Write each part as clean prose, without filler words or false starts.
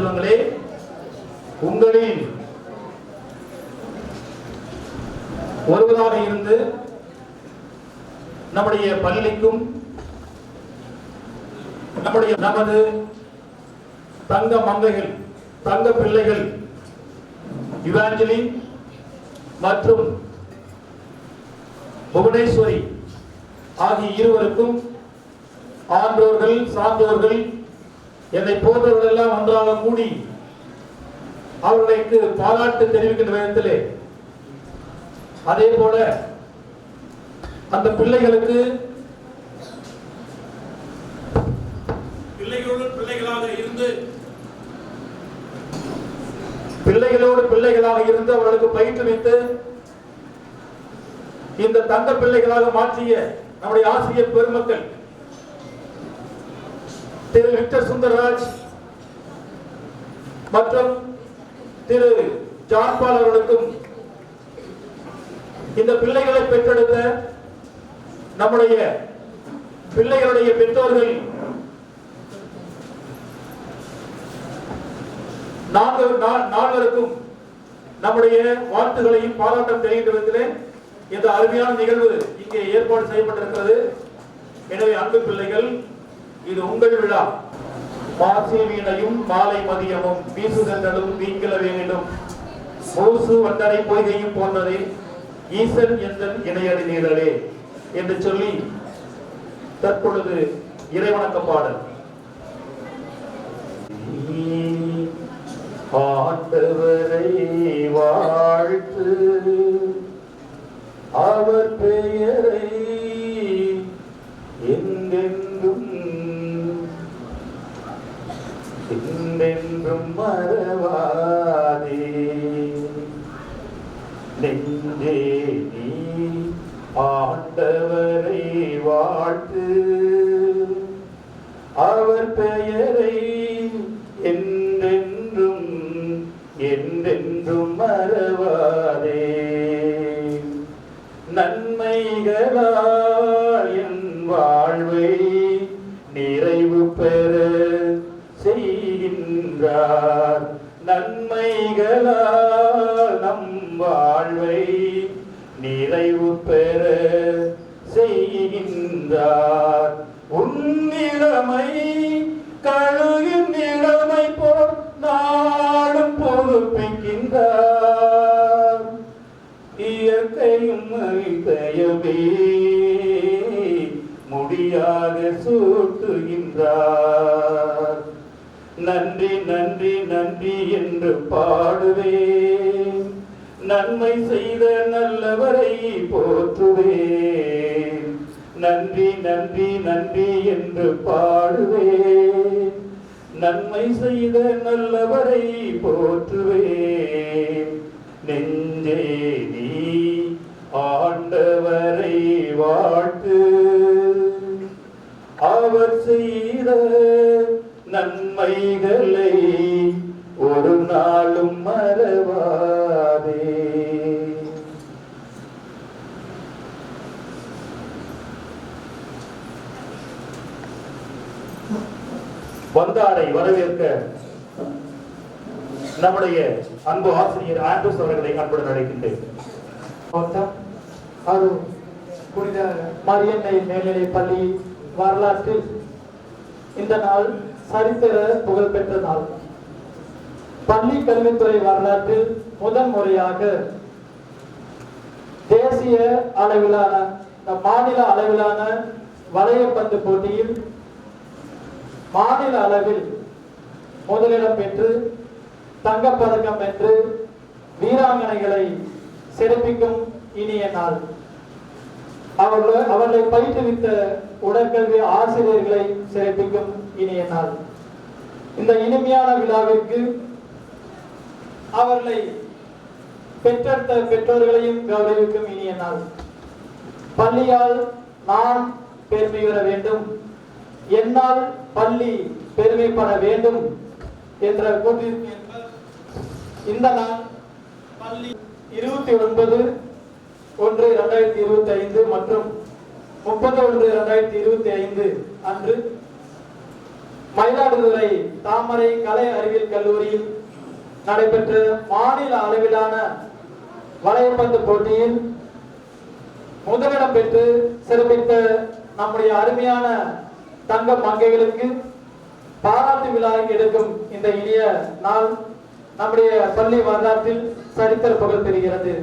செல்வங்களே, உங்களில் ஒருவராக இருந்து நம்முடைய பள்ளிக்கும் நமது தங்க மங்கைகள், தங்க பிள்ளைகள் இவாஞ்சலின் மற்றும் புவனேஸ்வரி ஆகிய இருவருக்கும் ஆன்றோர்கள், சான்றோர்கள், என்னை போன்றவர்கள் எல்லாம் ஒன்றாக கூடி அவர்களுக்கு பாராட்டு தெரிவிக்கின்ற விதத்திலே, அதே போல அந்த பிள்ளைகளுக்கு பிள்ளைகளோடு பிள்ளைகளாக இருந்து அவர்களுக்கு பயிற்றுவித்து இந்த தங்க பிள்ளைகளாக மாற்றிய நம்முடைய ஆசிரியர் பெருமக்கள் திரு விக்டர் சுந்தரராஜ் மற்றும் திரு ஜான்பால் அவர்களுக்கும், இந்த பிள்ளைகளை பெற்றெடுத்த நம்முடைய பிள்ளைகளுடைய பெற்றோர்கள் நால்வருக்கும் நம்முடைய வாழ்த்துகளையும் பாராட்டம் தெரிவிக்கின்றதிலே இந்த அருமையான நிகழ்வு இங்கே ஏற்பாடு செய்யப்பட்டிருக்கிறது. எனவே அன்பு பிள்ளைகள், இது உங்கள் விழா. மாசி வீணையும் மாலை மதியமும் வீசுதலும் வீங்கில வேணிடும் மூசு வண்டரை பொய்கையும் போன்றதே ஈசன் எந்தன் இணையடி நீரலே என்று சொல்லி தற்பொழுது இறைவணக்க பாடல். ஆண்டவரை வாழ்த்து, அவர் பெயரை என்றென்றும் என்றென்றும் மறவாதே. நெஞ்சே நீ ஆண்டவரை வாழ்த்து, அவர் பெயரை என்றென்றும் என்றென்றும் மறவாதே. நன்மைகளால் என் வாழ்வை நிறைவு பெற செய்கின்றார். நன்மைகளால் நம் வாழ்வை நிறைவு பெற செய்கின்றார். உன்னிடமை கழுகின் நிலைமை போல் நாடும் பொறுப்பிக்கின்றார். இயற்கையும் அழித்தையவே முடியாக சூட்டுகின்றார். நன்றி நன்றி நன்றி என்று பாடுவேன், நன்மை செய்த நல்லவரை போற்றுவேன். நன்றி நன்றி நன்றி என்று பாடுவேன், நன்மை செய்த நல்லவரை போற்றுவேன். நெஞ்சே நீ ஆண்டவரை வாழ்த்து, அவர் செய்த நன்மைகளை ஒரு நாளும் மறவாதே. வந்தாரை வரவேற்க நம்முடைய அன்பு ஆசிரியர் ஆண்ட்ரூஸ் அவர்களை அன்புடன் அழைக்கின்றேன். புனித மரியன்னை மேல்நிலை பள்ளி வரலாற்றில் இந்த நாள் சரித்திர புகழ்பெற்ற நாள். பள்ளி கல்வித்துறை வரலாற்றில் முதன் முறையாக தேசிய அளவிலான மாநில அளவிலான வளையப்பந்து போட்டியில் மாநில அளவில் முதலிடம் பெற்று தங்கப்பதக்கம் வென்று வீராங்கனைகளை சிறப்பிக்கும் இனிய நாள். அவர்களை பயிற்றுவித்த உடற்கல்வி ஆசிரியர்களை சிறப்பிக்கும் இனிய நாள். இந்த இனிமையான விழாவிற்கு அவர்களை பெற்றெடுத்த பெற்றோர்களையும் கௌரவிக்கும் இனிய நாள். பள்ளியால் நான் பெருமை பெற வேண்டும், என்னால் பள்ளி பெருமைப்பட வேண்டும் என்ற கூற்றிற்கு இந்த நாள் பள்ளி 29/1/2025 மற்றும் 30/1/2025 அன்று மயிலாடுதுறை தாமரை கலை அறிவியல் கல்லூரியில் நடைபெற்ற மாநில அளவிலான வலைப்பந்து போட்டியில் முதலிடம் பெற்று சிறப்பித்த நம்முடைய அருமையான தங்க மங்கைகளுக்கு பாராட்டு விழா எடுக்கும் இந்த இனிய நாள் நம்முடைய பள்ளி வரலாற்றில் சரித்திர புகழ் பெறுகிறது.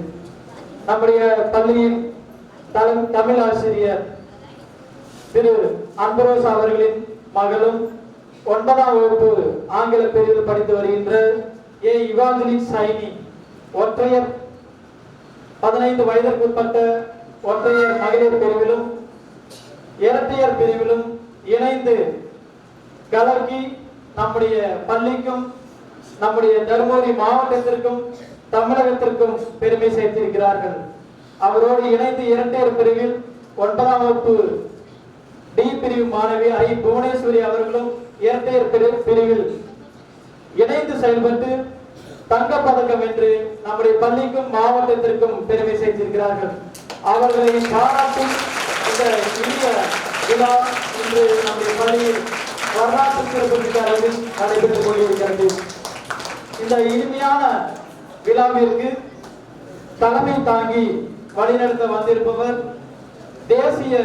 நம்முடைய பள்ளியின் தமிழ் ஆசிரியர் திரு அன்பரோஸ் அவர்களின் மகளும் 9ஆம் வகுப்பு ஆங்கில பிரிவில் படித்து வருகின்ற ஏ இவாஞ்சலின் சைனி ஒற்றையர் 15 வயதிற்குட்பட்ட ஒற்றையர் மகளிர் பிரிவிலும் இரட்டையர் பிரிவிலும் இணைந்து கலக்கி நம்முடைய பள்ளிக்கும் நம்முடைய தருமபுரி மாவட்டத்திற்கும் தமிழகத்திற்கும் பெருமை சேர்த்திருக்கிறார்கள். அவரோடு இணைந்து இரட்டையர் பிரிவில் 9ஆம் வகுப்பு டி பிரிவு மாணவி ஐ புவனேஸ்வரி அவர்களும் இரட்டையர் பிரிவில் இணைந்து செயல்பட்டு தங்கப்பதக்கம் வென்று நம்முடைய பள்ளிக்கும் மாவட்டத்திற்கும் பெருமை சேர்த்திருக்கிறார்கள். அவர்களை பாராட்டி இந்த இனிய விழா இன்று நம்முடைய பள்ளியில் வரலாற்று சிறப்புமிக்க அளவில் நடைபெற்றுக் கொண்டிருக்கிறது. இந்த இனிமையான விழாவிற்கு தலைமை தாங்கி வழிநடத்த வந்திருப்பவர் தேசிய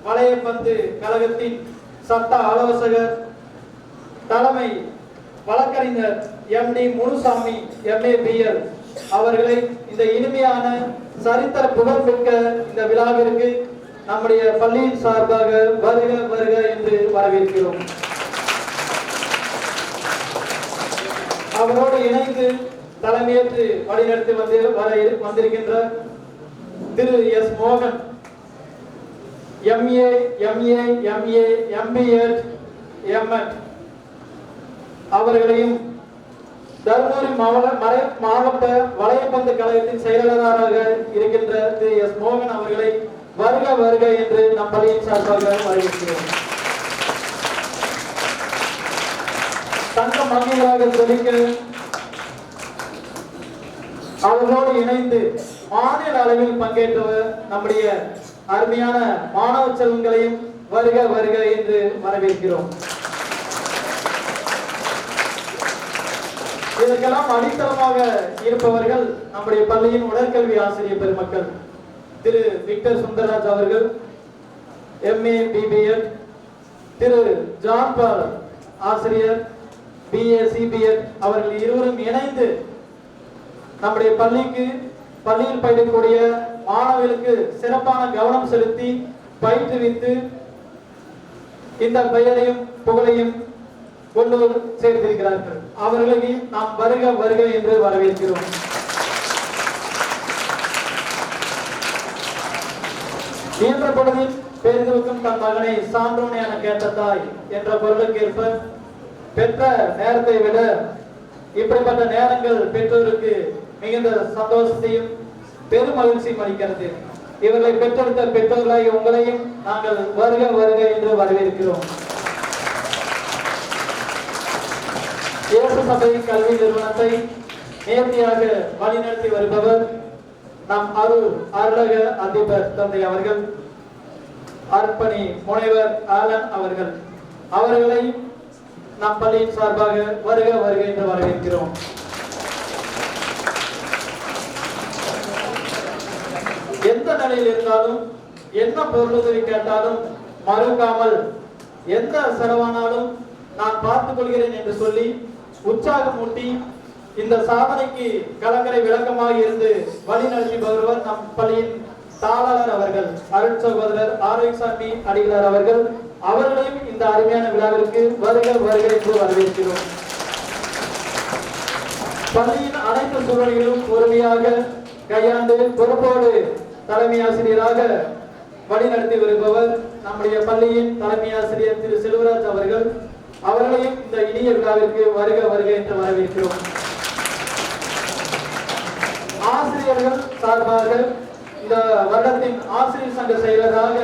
வலைப்பந்து கழகத்தின் சட்ட ஆலோசகர் தலைமை வழக்கறிஞர் MD முனுசாமி MABL அவர்களை இந்த இனிமையான சரித்திர புகழ்மிக்க இந்த விழாவிற்கு நம்முடைய பள்ளியின் சார்பாக வருக வருக என்று வரவேற்கிறோம். அவரோடு இணைந்து தலைமையேற்று வழிநடத்தி வந்திருக்கின்ற திரு S மோகன் MA MBA MEd அவர்களையும் தருமபுரி மாவட்ட வலைப்பந்து கழகத்தின் செயலாளராக இருக்கின்ற திரு S மோகன் அவர்களை வருக வருக என்று நம் பள்ளியின் சார்பாக வரவேற்கிறோம். தங்க மங்கைகளாக சொல்லிக்க அவர்களோடு இணைந்து மாநில அளவில் பங்கேற்றவர் நம்முடைய அருமையான மாணவ செல்வங்களையும் வருக வருக என்று வரவேற்கிறோம். இதற்கெல்லாம் அடித்தளமாக இருப்பவர்கள் நம்முடைய பள்ளியின் உடற்கல்வி ஆசிரியர் பெருமக்கள் திரு விக்டர் சுந்தரராஜ் அவர்கள் MA BBL, திரு ஜான் பால் ஆசிரியர் BA CBL அவர்கள் இருவரும் இணைந்து நம்முடைய பள்ளியில் பயிலக்கூடிய மாணவர்களுக்கு சிறப்பான கவனம் செலுத்தி பயிற்றுவித்து இந்த பெயரையும் புகழையும் கொண்டு சேர்த்திருக்கிறார்கள். அவர்களையும் நாம் வருக வருக என்று வரவேற்கிறோம். இயன்ற பொழுதில் பெரிதுக்கும் தன் மகனை சான்றோன் என கேட்ட தாய் என்ற பொருளுக்கு ஏற்ப பெற்ற நேரத்தை விட இப்படிப்பட்ட நேரங்கள் பெற்றோருக்கு மிகுந்த சந்தோஷத்தையும் பெரும் மகிழ்ச்சியும் அளிக்கிறது. இவர்களை பெற்றெடுத்த பெற்றோர்களாய் உங்களையும் நாங்கள் வருக வருக என்று வரவேற்கிறோம். இயேசு சபை கல்வி நிறுவனத்தை நேர்த்தியாக வழிநடத்தி வருபவர் நம் அருளக அதிபர் தந்தை அவர்கள், அர்ப்பணி முனைவர் ஆலன் அவர்கள். அவர்களை நம் பள்ளியின் சார்பாக வருக வருக என்று வரவேற்கிறோம். எந்த நிலையில் இருந்தாலும் என்ன பொருளுதவி கேட்டாலும் மறுக்காமல் எந்த செலவானாலும் நான் பார்த்துக் கொள்கிறேன் என்று சொல்லி உற்சாகம் ஊட்டி இந்த சாதனைக்கு கலங்கரை விளக்கமாக இருந்து வழி நடத்தி வருவர் நம் பள்ளியின் தாளர் அவர்கள் அருள் சகோதரர் ஆரோக்கியசாமி அடிகளார் அவர்கள். அவர்களையும் இந்த அருமையான விழாவிற்கு வருக வருக என்று வரவேற்கிறோம். பள்ளியின் அனைத்து சூழல்களும் பொறுமையாக கையாண்டு பொறுப்போடு தலைமை ஆசிரியராக வழிநடத்தி வருபவர் நம்முடைய பள்ளியின் தலைமை ஆசிரியர் திரு செல்வராஜ் அவர்கள். அவர்களையும் இந்த இனிய விழாவிற்கு வருக வருக என்று வரவேற்கிறோம். ஆசிரியர்கள் சார்பாக இந்த வருடத்தின் ஆசிரியர் சங்க செயலராக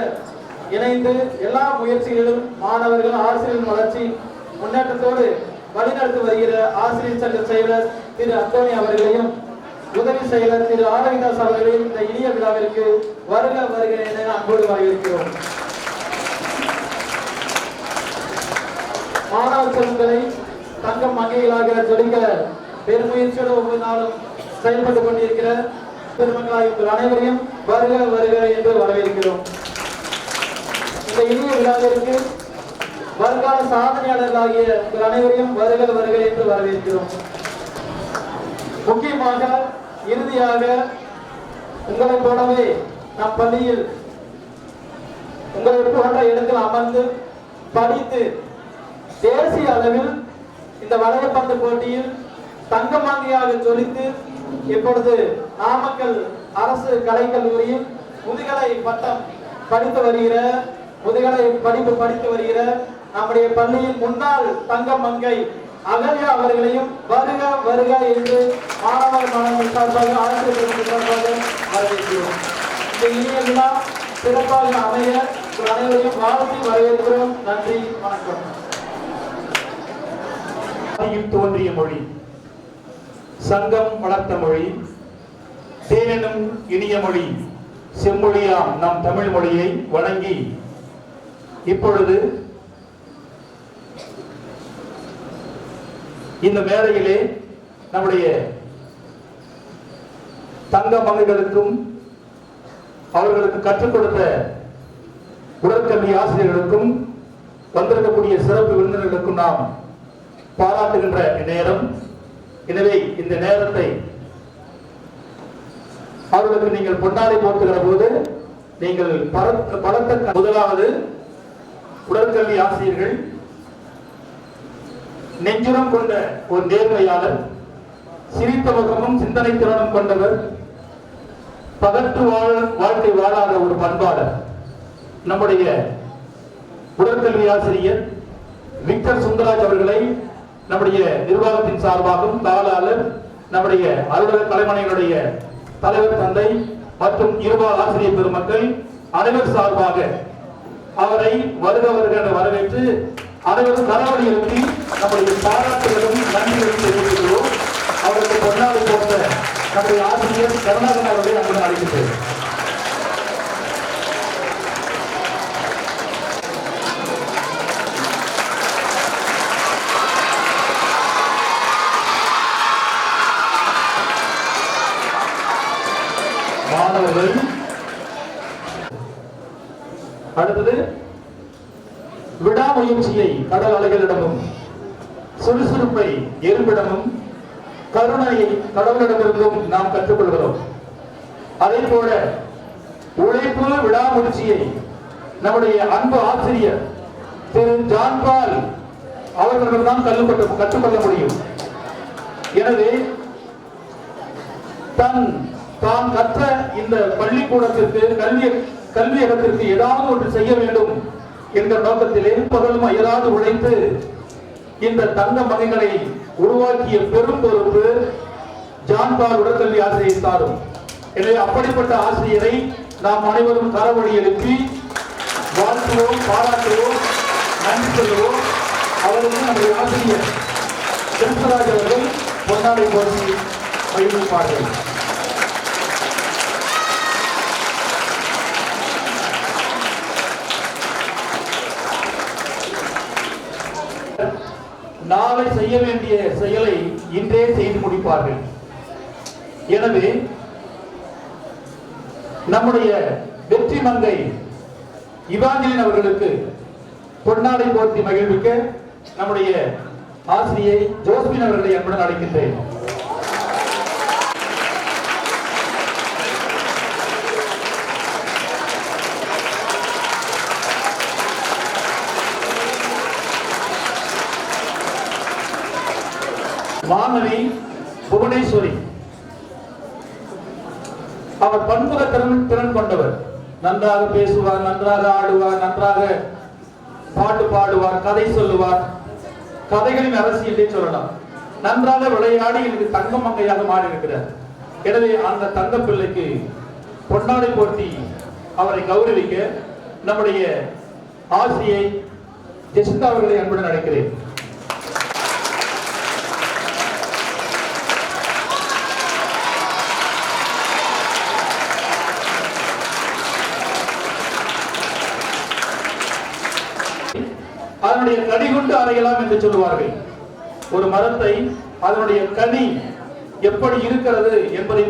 இணைந்து எல்லா முயற்சிகளிலும் மாணவர்கள் ஆசிரியர் வளர்ச்சி முன்னேற்றத்தோடு வழிநடத்தி வருகிற ஆசிரியர் சங்க செயலர் திரு அந்தோனி அவர்களையும் உதவி செயலர் திரு ஆரோக்கியதாஸ் அவர்களையும் இந்த இனிய விழாவிற்கு வருக வருக என அன்போடு வரவேற்கிறோம். மாணவ செல்வங்களை தங்கம் மங்கைகளாக ஜொலிக்க பெருமுயற்சியோடு ஒவ்வொரு நாளும் செயல்பட்டுக் கொண்டிருக்கிற பெருமக்களாய் உங்கள் அனைவரையும் வருக வருக என்று வரவேற்கிறோம். இந்த இனிய விழாவிற்கு வருங்கால சாதனையாளர்களாகிய உங்கள் அனைவரையும் வருக வருக என்று வரவேற்கிறோம். முக்கியமாக இறுதியாக உங்களை போலவே நம் பள்ளியில் உங்களை போன்ற இடத்தில் அமர்ந்து படித்து தேசிய அளவில் இந்த வளையப்பந்து போட்டியில் தங்கமாங்கியாக ஜொலித்து இப்பொழுது நாமக்கல் அரசு கலைக்கல்லூரியில் முதுகலை பட்டம் படித்து வருகிற நம்முடைய பள்ளியின் முன்னாள் தங்கமங்கை அகல்யா அவர்களையும் வருக வருக என்று மாணவர்கள் சார்பாக ஆசிரியர்கள் சார்பாக வரவேற்கிறோம். இந்த இனிய விழா சிறப்பாக அமைய அனைவரையும் வாழ்த்தி வரவேற்கிறோம். நன்றி, வணக்கம். தோன்றிய மொழி, சங்கம் வளர்த்த மொழி, தேனெனும் இனிய மொழி, செம்மொழியாம் நம் தமிழ் மொழியை வணங்கி இப்பொழுது இந்த மேடையிலே நம்முடைய தங்க மங்கைகளுக்கும் அவர்களுக்கு கற்றுக் கொடுத்த உடற்கல்வி ஆசிரியர்களுக்கும் வந்திருக்கக்கூடிய சிறப்பு விருந்தினர்களுக்கும் நாம் பாராட்டுகின்ற நேரம். எனவே இந்த நேரத்தை அவர்களுக்கு நீங்கள் பொன்னாடை போட்டுகிற போது நீங்கள் பலத்த முதலாவது உடற்கல்வி ஆசிரியர்கள் நெஞ்சுரம் கொண்ட ஒரு நேர்மையாளர், சிரித்த முகமும் சிந்தனை திறனும் கொண்டவர், பகட்டு வாழ்க்கை வாழாத ஒரு பண்பாளர் நம்முடைய உடற்கல்வி ஆசிரியர் விக்டர் சுந்தராஜ் அவர்களை நம்முடைய நிர்வாகத்தின் சார்பாகவும் தாளாளர், நம்முடைய அலுவலக கலைமனையினுடைய தலைவர் தந்தை மற்றும் இருபால் ஆசிரியர் பெருமக்கள் அனைவர் சார்பாக அவரை வருக வருக என வரவேற்று அனைவரும் கரவழி எழுப்பி நம்முடைய பாராட்டுகளும் நன்றிகளும் தெரிவிக்கிறோம். அவருக்கு பொன்னாடை போன்ற நம்முடைய ஆசிரியர் கருணாகரன் அவர்களை அன்புடன் அழைக்கின்றேன். மாணவர்கள் அடுத்தது விடாமுயற்சியை கடல் அலைகளிடமும், சுறுசுறுப்பை எறும்பிடமும், கருணையை கடவுளிடமிருந்தும் நாம் கற்றுக்கொள்கிறோம். அதே போல உழைப்பு விடாமுயற்சியை நம்முடைய அன்பு ஆசிரியர் திரு ஜான்பால் அவர்களிடம் கற்றுக்கொள்ள முடியும். எனவே தான் கற்ற இந்த பள்ளிக்கூடத்திற்கு கல்வியகத்திற்கு ஏதாவது ஒன்று செய்ய வேண்டும் என்ற நோக்கத்திலே பகலும் அயராது உழைத்து இந்த தங்க மகைகளை உருவாக்கிய பெரும் பொறுப்பு ஜான்பால் உடற்கல்வி ஆசிரியர் சாரும். எனவே அப்படிப்பட்ட ஆசிரியரை நாம் அனைவரும் கரவழி எழுப்பி வாழ்த்துவோம், பாராட்டுவோம், நன்றி சொல்லுவோம். அவருக்கு நம்முடைய ஆசிரியர் கிருஷ்ணராஜ் அவர்கள் பொன்னாடை போட்டி மகிழ்ப்பார்கள். நாளை செய்ய வேண்டிய செயலை இன்றே செய்து முடிப்பார்கள். எனவே நம்முடைய வெற்றி மங்கை இவாஞ்சலின் அவர்களுக்கு பொன்னாடை போர்த்தி மகிழ்விக்க நம்முடைய ஆசிரியை ஜோஸ்பின் அவர்களை அன்புடன் அழைக்கின்றேன். மாணவி புவனேஸ்வரி, அவர் பன்முக திறன் கொண்டவர். நன்றாக பேசுவார், நன்றாக ஆடுவார், நன்றாக பாட்டு பாடுவார், கதை சொல்லுவார், கதைகளின் அரசியலே சொல்லலாம். நன்றாக விளையாடி எனக்கு தங்க மங்கையாக மாறி இருக்கிறார். எனவே அந்த தங்க பிள்ளைக்கு பொன்னாடை போர்த்தி அவரை கௌரவிக்க நம்முடைய ஆசிரியை ஜெசிந்தா அவர்களை அன்புடன் அழைக்கிறேன். அதனுடைய கனி கொண்டு அறையலாம் என்று சொல்லுவார்கள். ஒரு மரத்தை அதனுடைய கனி எப்படி இருக்கிறது என்பதை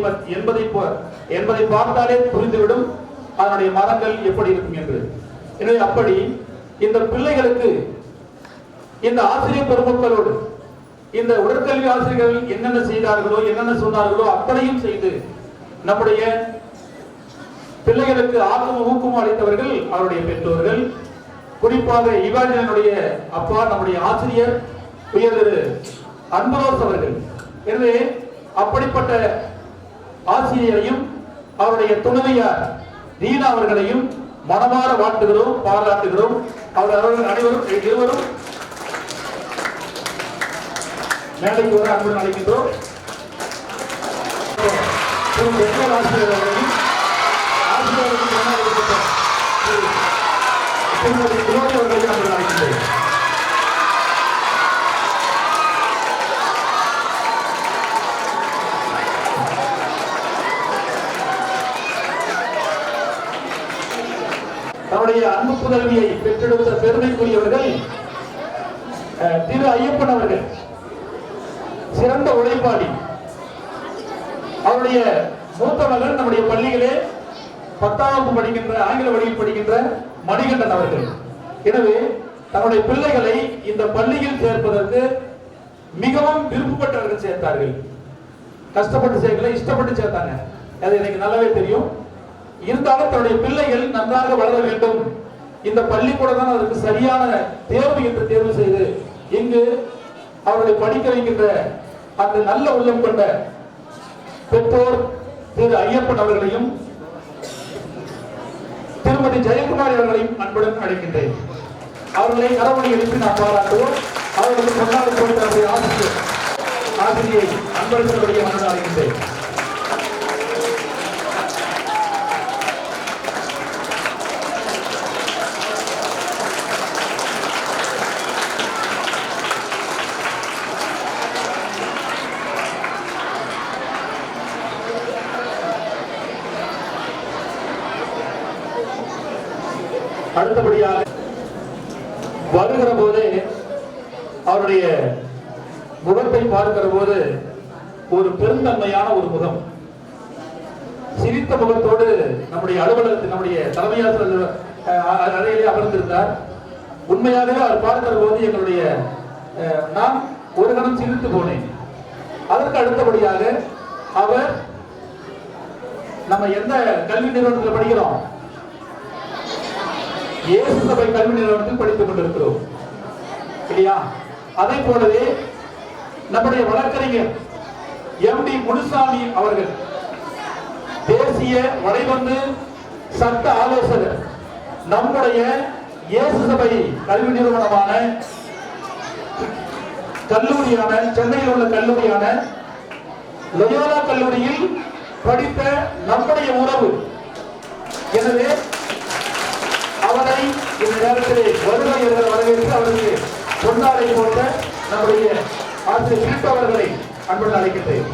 பார்த்தாலே புரிந்துவிடும் அதனுடைய மரங்கள் எப்படி இருக்கும் என்று. எனவே அப்படி இந்த பிள்ளைகளுக்கு இந்த ஆசிரியர் பெருமக்களோடு இந்த உடற்கல்வி ஆசிரியர்கள் என்னென்ன செய்தார்களோ என்னென்ன சொன்னார்களோ அத்தனையும் செய்து நம்முடைய பிள்ளைகளுக்கு ஆக்கமும் ஊக்கமும் அளித்தவர்கள் அவருடைய பெற்றோர்கள். குறிப்பாக இவாஞ்சலினுடைய அப்பா நம்முடைய ஆசிரியர் உயர் திரு அன்பரோஸ் அவர்கள். எனவே அப்படிப்பட்ட ஆசிரியரையும் அவருடைய துணைவியார் தீனா அவர்களையும் மனமாற வாழ்த்துகிறோம், பாராட்டுகிறோம். அவர்கள் அனைவரும் இருவரும் மேடைக்கு வர அன்புடன் அழைக்கின்றோம். ஆசிரியர் அவர்களையும் அவர்களையும் அன்புடன் அழைக்கின்றேன். தன்னுடைய அன்பு புதல்வியை பெற்றெடுத்த பெருமைக்குரியவர்கள் திரு ஐயப்பன் அவர்கள். சிறந்த உழைப்பாளி. அவருடைய மூத்த மகன் நம்முடைய பள்ளியிலே 10ஆம் வகுப்பு படிக்கின்ற ஆங்கில வழியில் படிக்கின்ற மணிகண்டன் அவர்கள். எனவே தன்னுடைய பிள்ளைகளை இந்த பள்ளியில் சேர்ப்பதற்கு மிகவும் விருப்பப்பட்டவர்கள் சேர்த்தார்கள். கஷ்டப்பட்டு சேர்க்கல, இஷ்டப்பட்டு சேர்த்தாங்க. அது எனக்கு நல்லாவே தெரியும். இருந்தாலும் தன்னுடைய பிள்ளைகள் நன்றாக வளர வேண்டும், இந்த பள்ளிக்கூடம் தான் அதற்கு சரியான தேர்வு என்று தேர்வு செய்து இங்கு அவர்களை படிக்க வைக்கின்ற அந்த நல்ல உள்ளம் கொண்ட பெற்றோர் திரு ஐயப்பன் அவர்களையும் திருமதி ஜெயக்குமாரி அவர்களையும் அன்புடன் அழைக்கின்றேன். அவர்களை கரவணி எழுப்பி நாம் பாராட்டுவோம். அவர்களுக்கு கொண்டாடி போன்ற ஆசிரியை அன்பர்களுடைய மனதில் அழைக்கின்றேன். அடுத்தபடியாக வருகிற போதே அவருடைய முகத்தை பார்க்கிற போது ஒரு பெருந்தன்மையான ஒரு முகம், சிரித்த முகத்தோடு நம்முடைய அலுவலகத்தில் நம்முடைய தலைமையாசிரியர் அறையிலே அமர்ந்திருந்தார். உண்மையாகவே அவர் பார்க்கிற போது எங்களுடைய நான் ஒரு கணம் சிரித்து போனேன். அதற்கு அடுத்தபடியாக அவர் நம்ம எந்த கல்வி நிறுவனத்தில் படிக்கிறோம், இயேசு சபை கல்வி நிறுவனத்தில் படித்துக் கொண்டிருக்கிறோம் இல்லையா? அதை போலவே நம்முடைய வழக்கறிஞர் எம்.டி. முனுசாமி அவர்கள் தேசிய வலைவந்து சட்ட ஆலோசகர் நம்முடைய இயேசு சபை கல்வி நிறுவனமான கல்லூரியான சென்னையில் உள்ள கல்லூரியான லயோலா கல்லூரியில் படித்த நம்முடைய உறவு. எனவே அவரை இந்த நேரத்திலே வருகையர்கள் வரவேற்று அவருக்கு பொன்னாடை போட்ட நம்முடைய ஆசிரியர் கிருஷ்ணவர்களை அன்புடன் அழைக்கின்றேன்.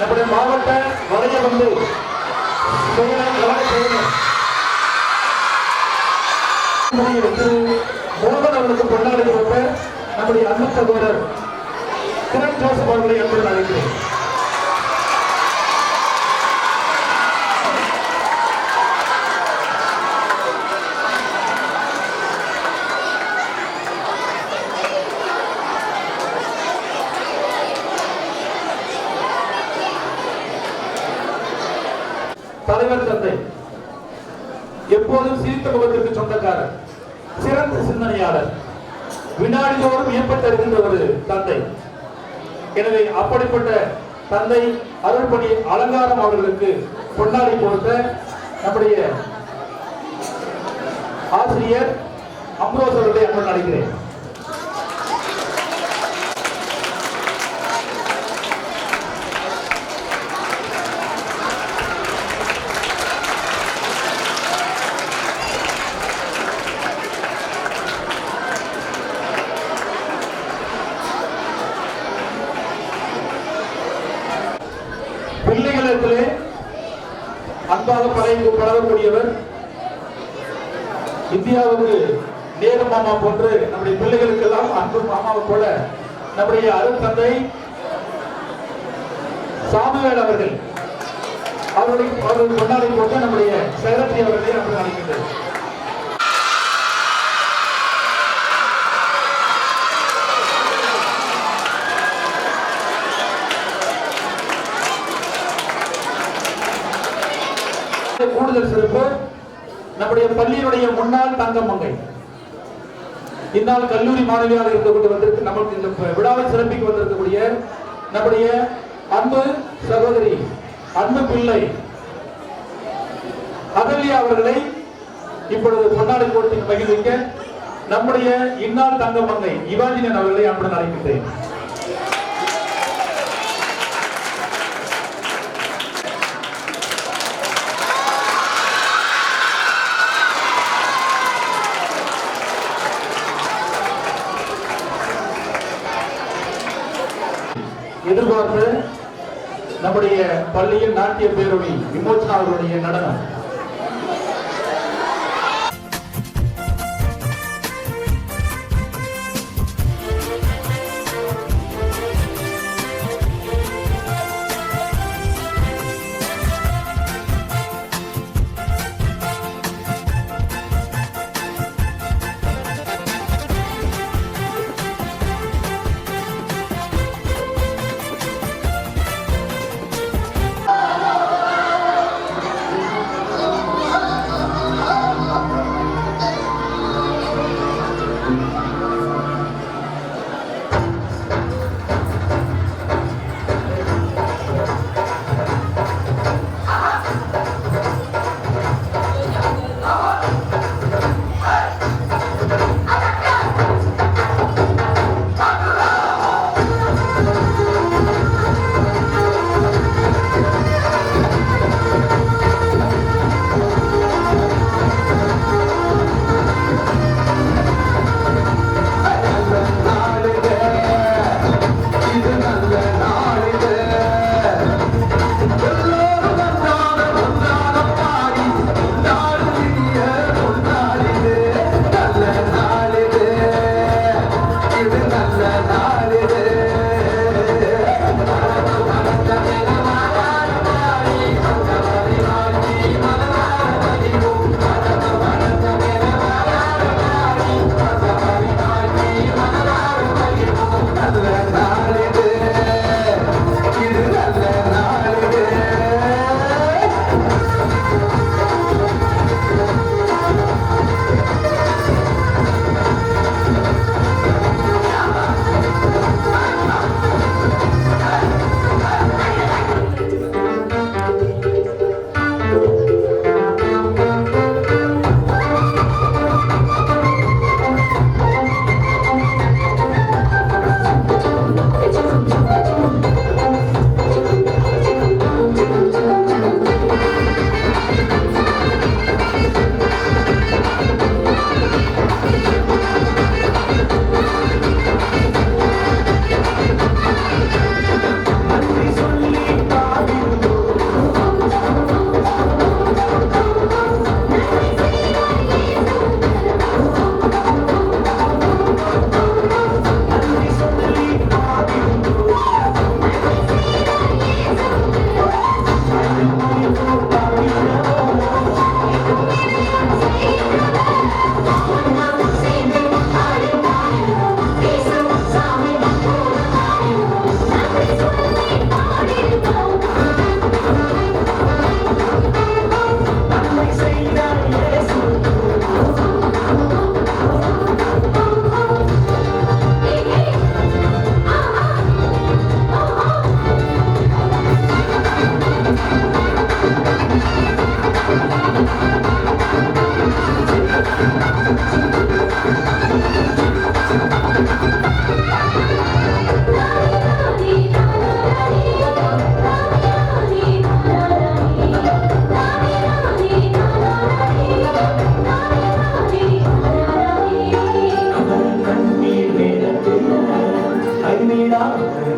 நம்முடைய மாவட்ட வரைய வந்து மோகன் அவர்களுக்கு கொண்டாடி போட்ட நம்முடைய அன்பு சகோதரர் கிரண் ஜோசப் அவர்களை அன்புடன் அழைக்கிறேன். தலைவர் தந்தை எப்போதும் சிரித்த முகத்திற்கு சொந்தக்காரர், சிறந்த சிந்தனையாளர், வினாடிதோறும் ஏற்பட்டிருக்கின்ற ஒரு தந்தை. எனவே அப்படிப்பட்ட தந்தை அருள்பணி அலங்காரம் அவர்களுக்கு பொன்னாடை போட்ட நம்முடைய ஆசிரியர் அம்ரோஸ் அவர்களை அன்புடன் அழைக்கிறேன். அன்பாக பழகக்கூடியவர். இந்தியாவுக்கு நேரு மாமா போன்று நம்முடைய பிள்ளைகளுக்கெல்லாம் அன்பு மாமாவை போல நம்முடைய அருட்தந்தை சாமுவேல் அவர்கள் அவர்கள் கொண்டாடி போட்டு நம்முடைய செக்ரட்டரி அவர்களை நம்ம அழைக்கின்றோம். கூடுதல் சிறப்பு நம்முடைய பள்ளியினுடைய முன்னாள் தங்கமங்கை, இந்நாள் கல்லூரி மாணவியாக இருந்து கொண்டு வந்திருக்கு. நமக்கு இந்த விழாவை சிறப்பிக்க வந்திருக்கக்கூடிய நம்முடைய அன்பு சகோதரி, அன்பு பிள்ளை அகல்யா அவர்களை இப்பொழுது பொன்னாடை போட்டு மகிழ்விக்க நம்முடைய இந்நாள் தங்கமங்கை இவாஞ்சினன் அவர்களை அன்புடன் அழைக்கின்றேன். எதிர்பார்த்து நம்முடைய பள்ளியின் நாட்டிய பேரொழி விமோச்சனா அவர்களுடைய நடனம்.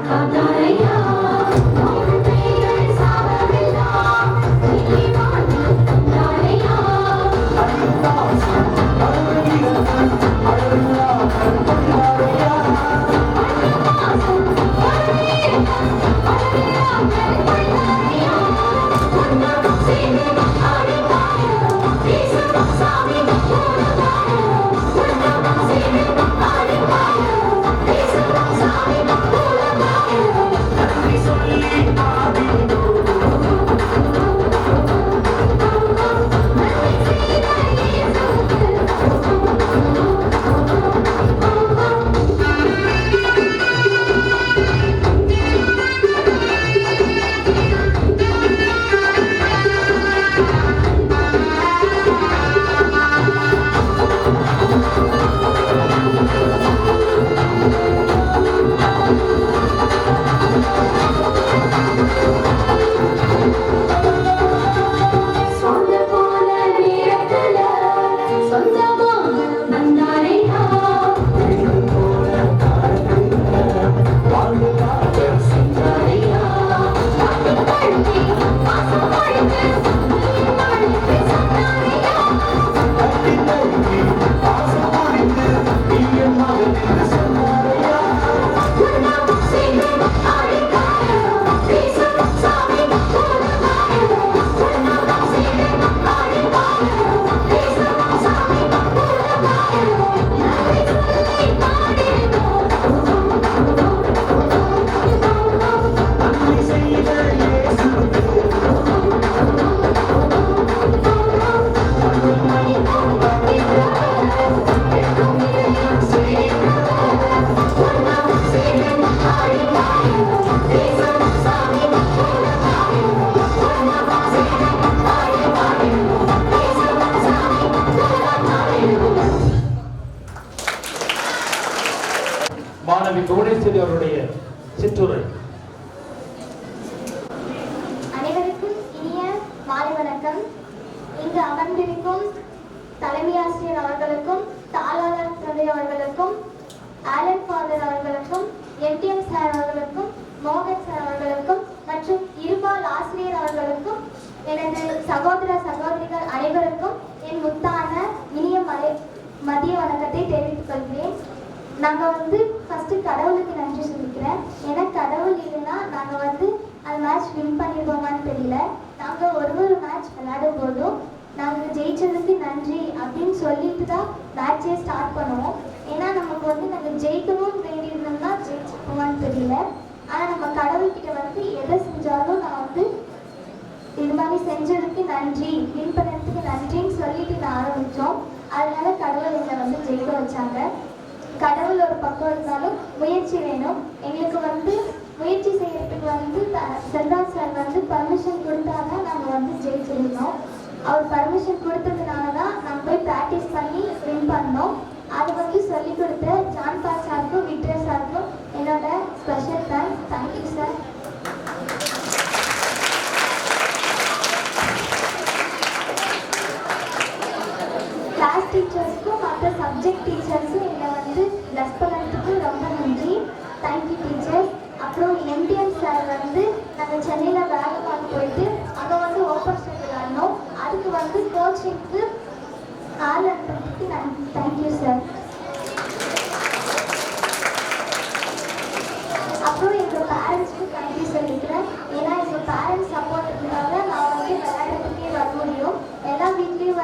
Kataya, மாணவி புவனேஸ்வரி அவருடைய சிற்றுரை. அனைவருக்கும் இனிய மாலை வணக்கம். இங்கு அமர்ந்திருக்கும் தலைமை ஆசிரியர் அவர்களுக்கும், தாளாளர் தந்தை அவர்களுக்கும், ஆலன் ஃபாதர் அவர்களுக்கும், எம்டிஎம் சார் அவர்களுக்கும், மோகன் சார் அவர்களுக்கும் மற்றும் இருபால் ஆசிரியர் அவர்களுக்கும், எனது சகோதர சகோதரிகள் அனைவருக்கும் என் முத்தான இனிய மதிய வணக்கத்தை தெரிவித்துக் கொள்கிறேன். நாங்கள் ஃபர்ஸ்ட் கடவுளுக்கு நன்றி சொல்லிக்கிறேன். ஏன்னா கடவுள் இல்லைன்னா நாங்கள் அந்த மேட்ச் வின் பண்ணிடுவோமான்னு தெரியல. நாங்கள் ஒரு மேட்ச் விளையாடும் போதும் நாங்கள் ஜெயிச்சதுக்கு நன்றி அப்படின்னு சொல்லிட்டு தான் மேட்சே ஸ்டார்ட் பண்ணுவோம். ஏன்னா நமக்கு நாங்கள் ஜெயிக்கணும்னு வேண்டியிருந்தோம்னா ஜெயிச்சிருப்போமான்னு தெரியல. ஆனால் நம்ம கடவுள்கிட்ட எதை செஞ்சாலும் நான் இது மாதிரி செஞ்சதுக்கு நன்றி, வின் பண்ணதுக்கு நன்றின்னு சொல்லிட்டு நான் ஆரம்பித்தோம். அதனால கடவுள் என்னை ஜெயிக்க வச்சாங்க. கடவுள் ஒரு பக்கம் இருந்தாலும் முயற்சி வேணும். எங்களுக்கு முயற்சி செய்யறதுக்கு செல்ராஜ் சார் பர்மிஷன் கொடுத்தாங்க. நாங்கள் ஜெயிச்சிருந்தோம். அவர் பர்மிஷன் கொடுத்ததுனால தான் நாங்கள் போய் ப்ராக்டிஸ் பண்ணி வின் பண்ணோம். அது சொல்லிக் கொடுத்த ஜான் பால் சாருக்கும் விக்டர் சாருக்கும் என்னோட special thanks. Thank you sir. Class டீச்சர்ஸ்க்கும் மற்ற சப்ஜெக்ட் டீச்சர்ஸும் என்னை பிளஸ் பண்ணதுக்கு ரொம்ப நன்றி. Thank you teachers. அப்புறம் எம்டிஎம் சார் நாங்கள் சென்னையில் வேகமாக போயிட்டு அங்கே ஓப்பன் ஸ்டேட் விளாடணும். அதுக்கு கோச்சிங்க்கு ஆள் அனுப்புறதுக்கு தேங்க்யூ சார். அப்புறம் எங்கள் பேரண்ட்ஸ்க்கு தேங்க்யூ சொல்லிக்கிறேன். ஏன்னா எங்கள் பேரண்ட்ஸ் சப்போர்ட் இருந்தால நான் விளையாடுறதுக்கே வர முடியும். எல்லா வீட்லேயும்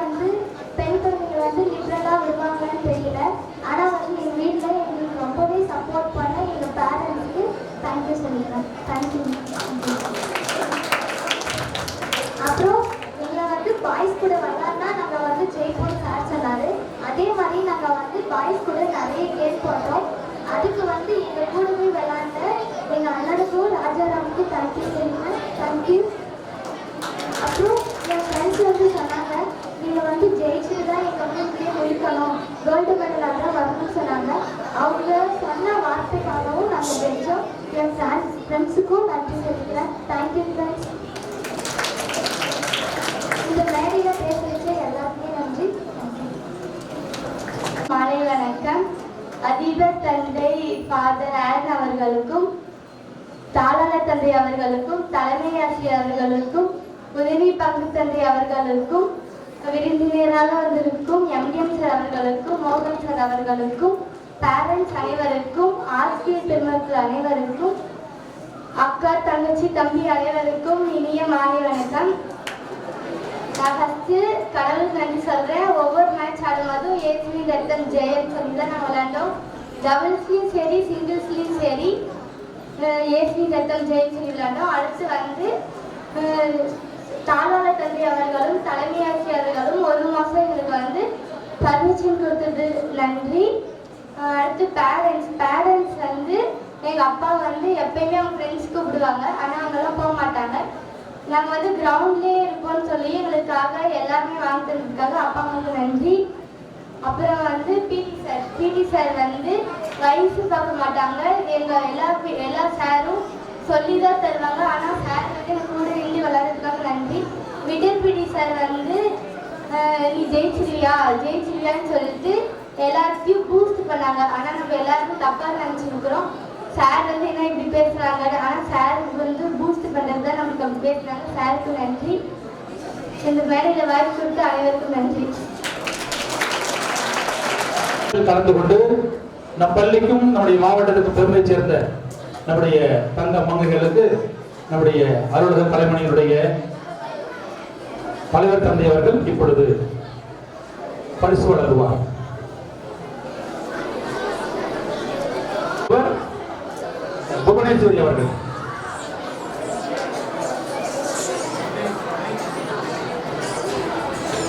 பெண் குழந்தைங்க லிபரலாக விடுவாங்கன்னு தெரியல. ஆனால் எங்கள் வீட்டில் எங்களுக்கு ரொம்பவே சப்போர்ட் பண்ண எங்கள் பேரண்ட்ஸ்க்கு தேங்க்யூ சொல்லிக்கிறேன். தேங்க்யூ. அப்புறம் எங்களை பாய்ஸ் கூட விளாட்னா நாங்கள் ஜெயிப்போம் சார் சொன்னார். அதே மாதிரி நாங்கள் பாய்ஸ் கூட நிறைய கேம் போட்டோம். அதுக்கு எங்கள் கூடவே விளாண்ட எங்கள் அண்ணனுக்கும் ராஜாராமுக்கும் தேங்க்யூ சொல்லிக்கிறேன். தேங்க்யூ. அப்புறம் என் ஃப்ரெண்ட்ஸ் சொன்னாங்க, நீங்கள் ஜெயிச்சுட்டு தான் எங்கள் வீட்லேயே முடிக்கணும், கோல்டு மெடல் அதான் வரணும்னு சொன்னாங்க. அவங்க சொன்ன வார்த்தைக்காகவும் நாங்கள் ஜெயித்தோம். என் ஃப்ரெண்ட்ஸுக்கும் நன்றி சொல்லிக்கிறேன். Thank you friends. இந்த மேடையில் பேச வச்ச எல்லாருக்குமே நன்றி. மாலை வணக்கம். அதிபர் தந்தை ஃபாதர் ஆலன் அவர்களுக்கும், தாளாளர் தந்தை அவர்களுக்கும், தலைமை ஆசிரியர் அவர்களுக்கும், உதவி பங்கு தந்தை அவர்களுக்கும், விருந்தினராக வந்திருக்கும் எம்டிஎம் சார் அவர்களுக்கும், மோகன் சார் அவர்களுக்கும், பேரண்ட்ஸ் அனைவருக்கும், ஆசிரியர் பெருமக்கள் அனைவருக்கும், அக்கா தங்கச்சி தம்பி அனைவருக்கும் இனிய மாலை வணக்கம். நான் ஃபஸ்ட்டு கடவுளுக்கு நன்றி சொல்கிறேன். ஒவ்வொரு மேட்ச் ஆடும்போதும் ஏசுவி ரத்தம் ஜெயன்னு சொல்லி தான் நாங்கள் விளையாண்டோம். டபுள்ஸ்லேயும் சரி சிங்கிள்ஸ்லேயும் சரி ஏசுவி ரத்தம் ஜெயன்னு சொல்லி விளையாண்டோம். அடுத்து தாளாளர் தந்தை அவர்களும் தலைமை ஆசிரியர்களும் ஒரு மாதம் எங்களுக்கு பர்மிஷன் கொடுத்தது நன்றி. அடுத்து பேரண்ட்ஸ் எங்கள் அப்பா எப்பயுமே அவங்க ஃப்ரெண்ட்ஸ் கூப்பிடுவாங்க. ஆனால் அவங்கெல்லாம் போக மாட்டாங்க. நாங்கள் கிரவுண்ட்லேயே இருப்போம்னு சொல்லி எங்களுக்காக எல்லாமே வாங்கி தந்ததுக்காக அப்பா அம்மாவுக்கு நன்றி. அப்புறம் பிடி சார் வயசு பார்க்க மாட்டாங்க. எங்கள் எல்லா சாரும் சொல்லி தான் தருவாங்க. ஆனால் சார் எனக்கு கூட இருந்து விளையாடுறதுக்காக நன்றி. விடல் பிடி சார் நீ ஜெயிச்சிருவியான்னு சொல்லிட்டு எல்லாத்தையும் பூஸ்ட் பண்ணாங்க. ஆனால் நம்ம எல்லாருக்கும் தப்பாக நினச்சிருக்கிறோம். சார் வந்து என்ன இப்படி பேசுகிறாங்க, ஆனால் சார் வந்து பூஸ்ட் பண்ணுறது தான் நமக்கு அப்படி பேசுகிறாங்க. சாருக்கு நன்றி. இந்த மேடையில் வாய்ப்பு கொடுத்து அனைவருக்கும் நன்றி. கலந்து கொண்டு நம் பள்ளிக்கும் நம்முடைய மாவட்டத்துக்கு பெருமை சேர்ந்த நம்முடைய தங்க மங்கைகளுக்கு நம்முடைய அலுவலக கலைமணிகளுடைய தலைவர் தந்தை அவர்கள் இப்பொழுது பரிசு வழங்குவார். புவனேஸ்வரி அவர்கள்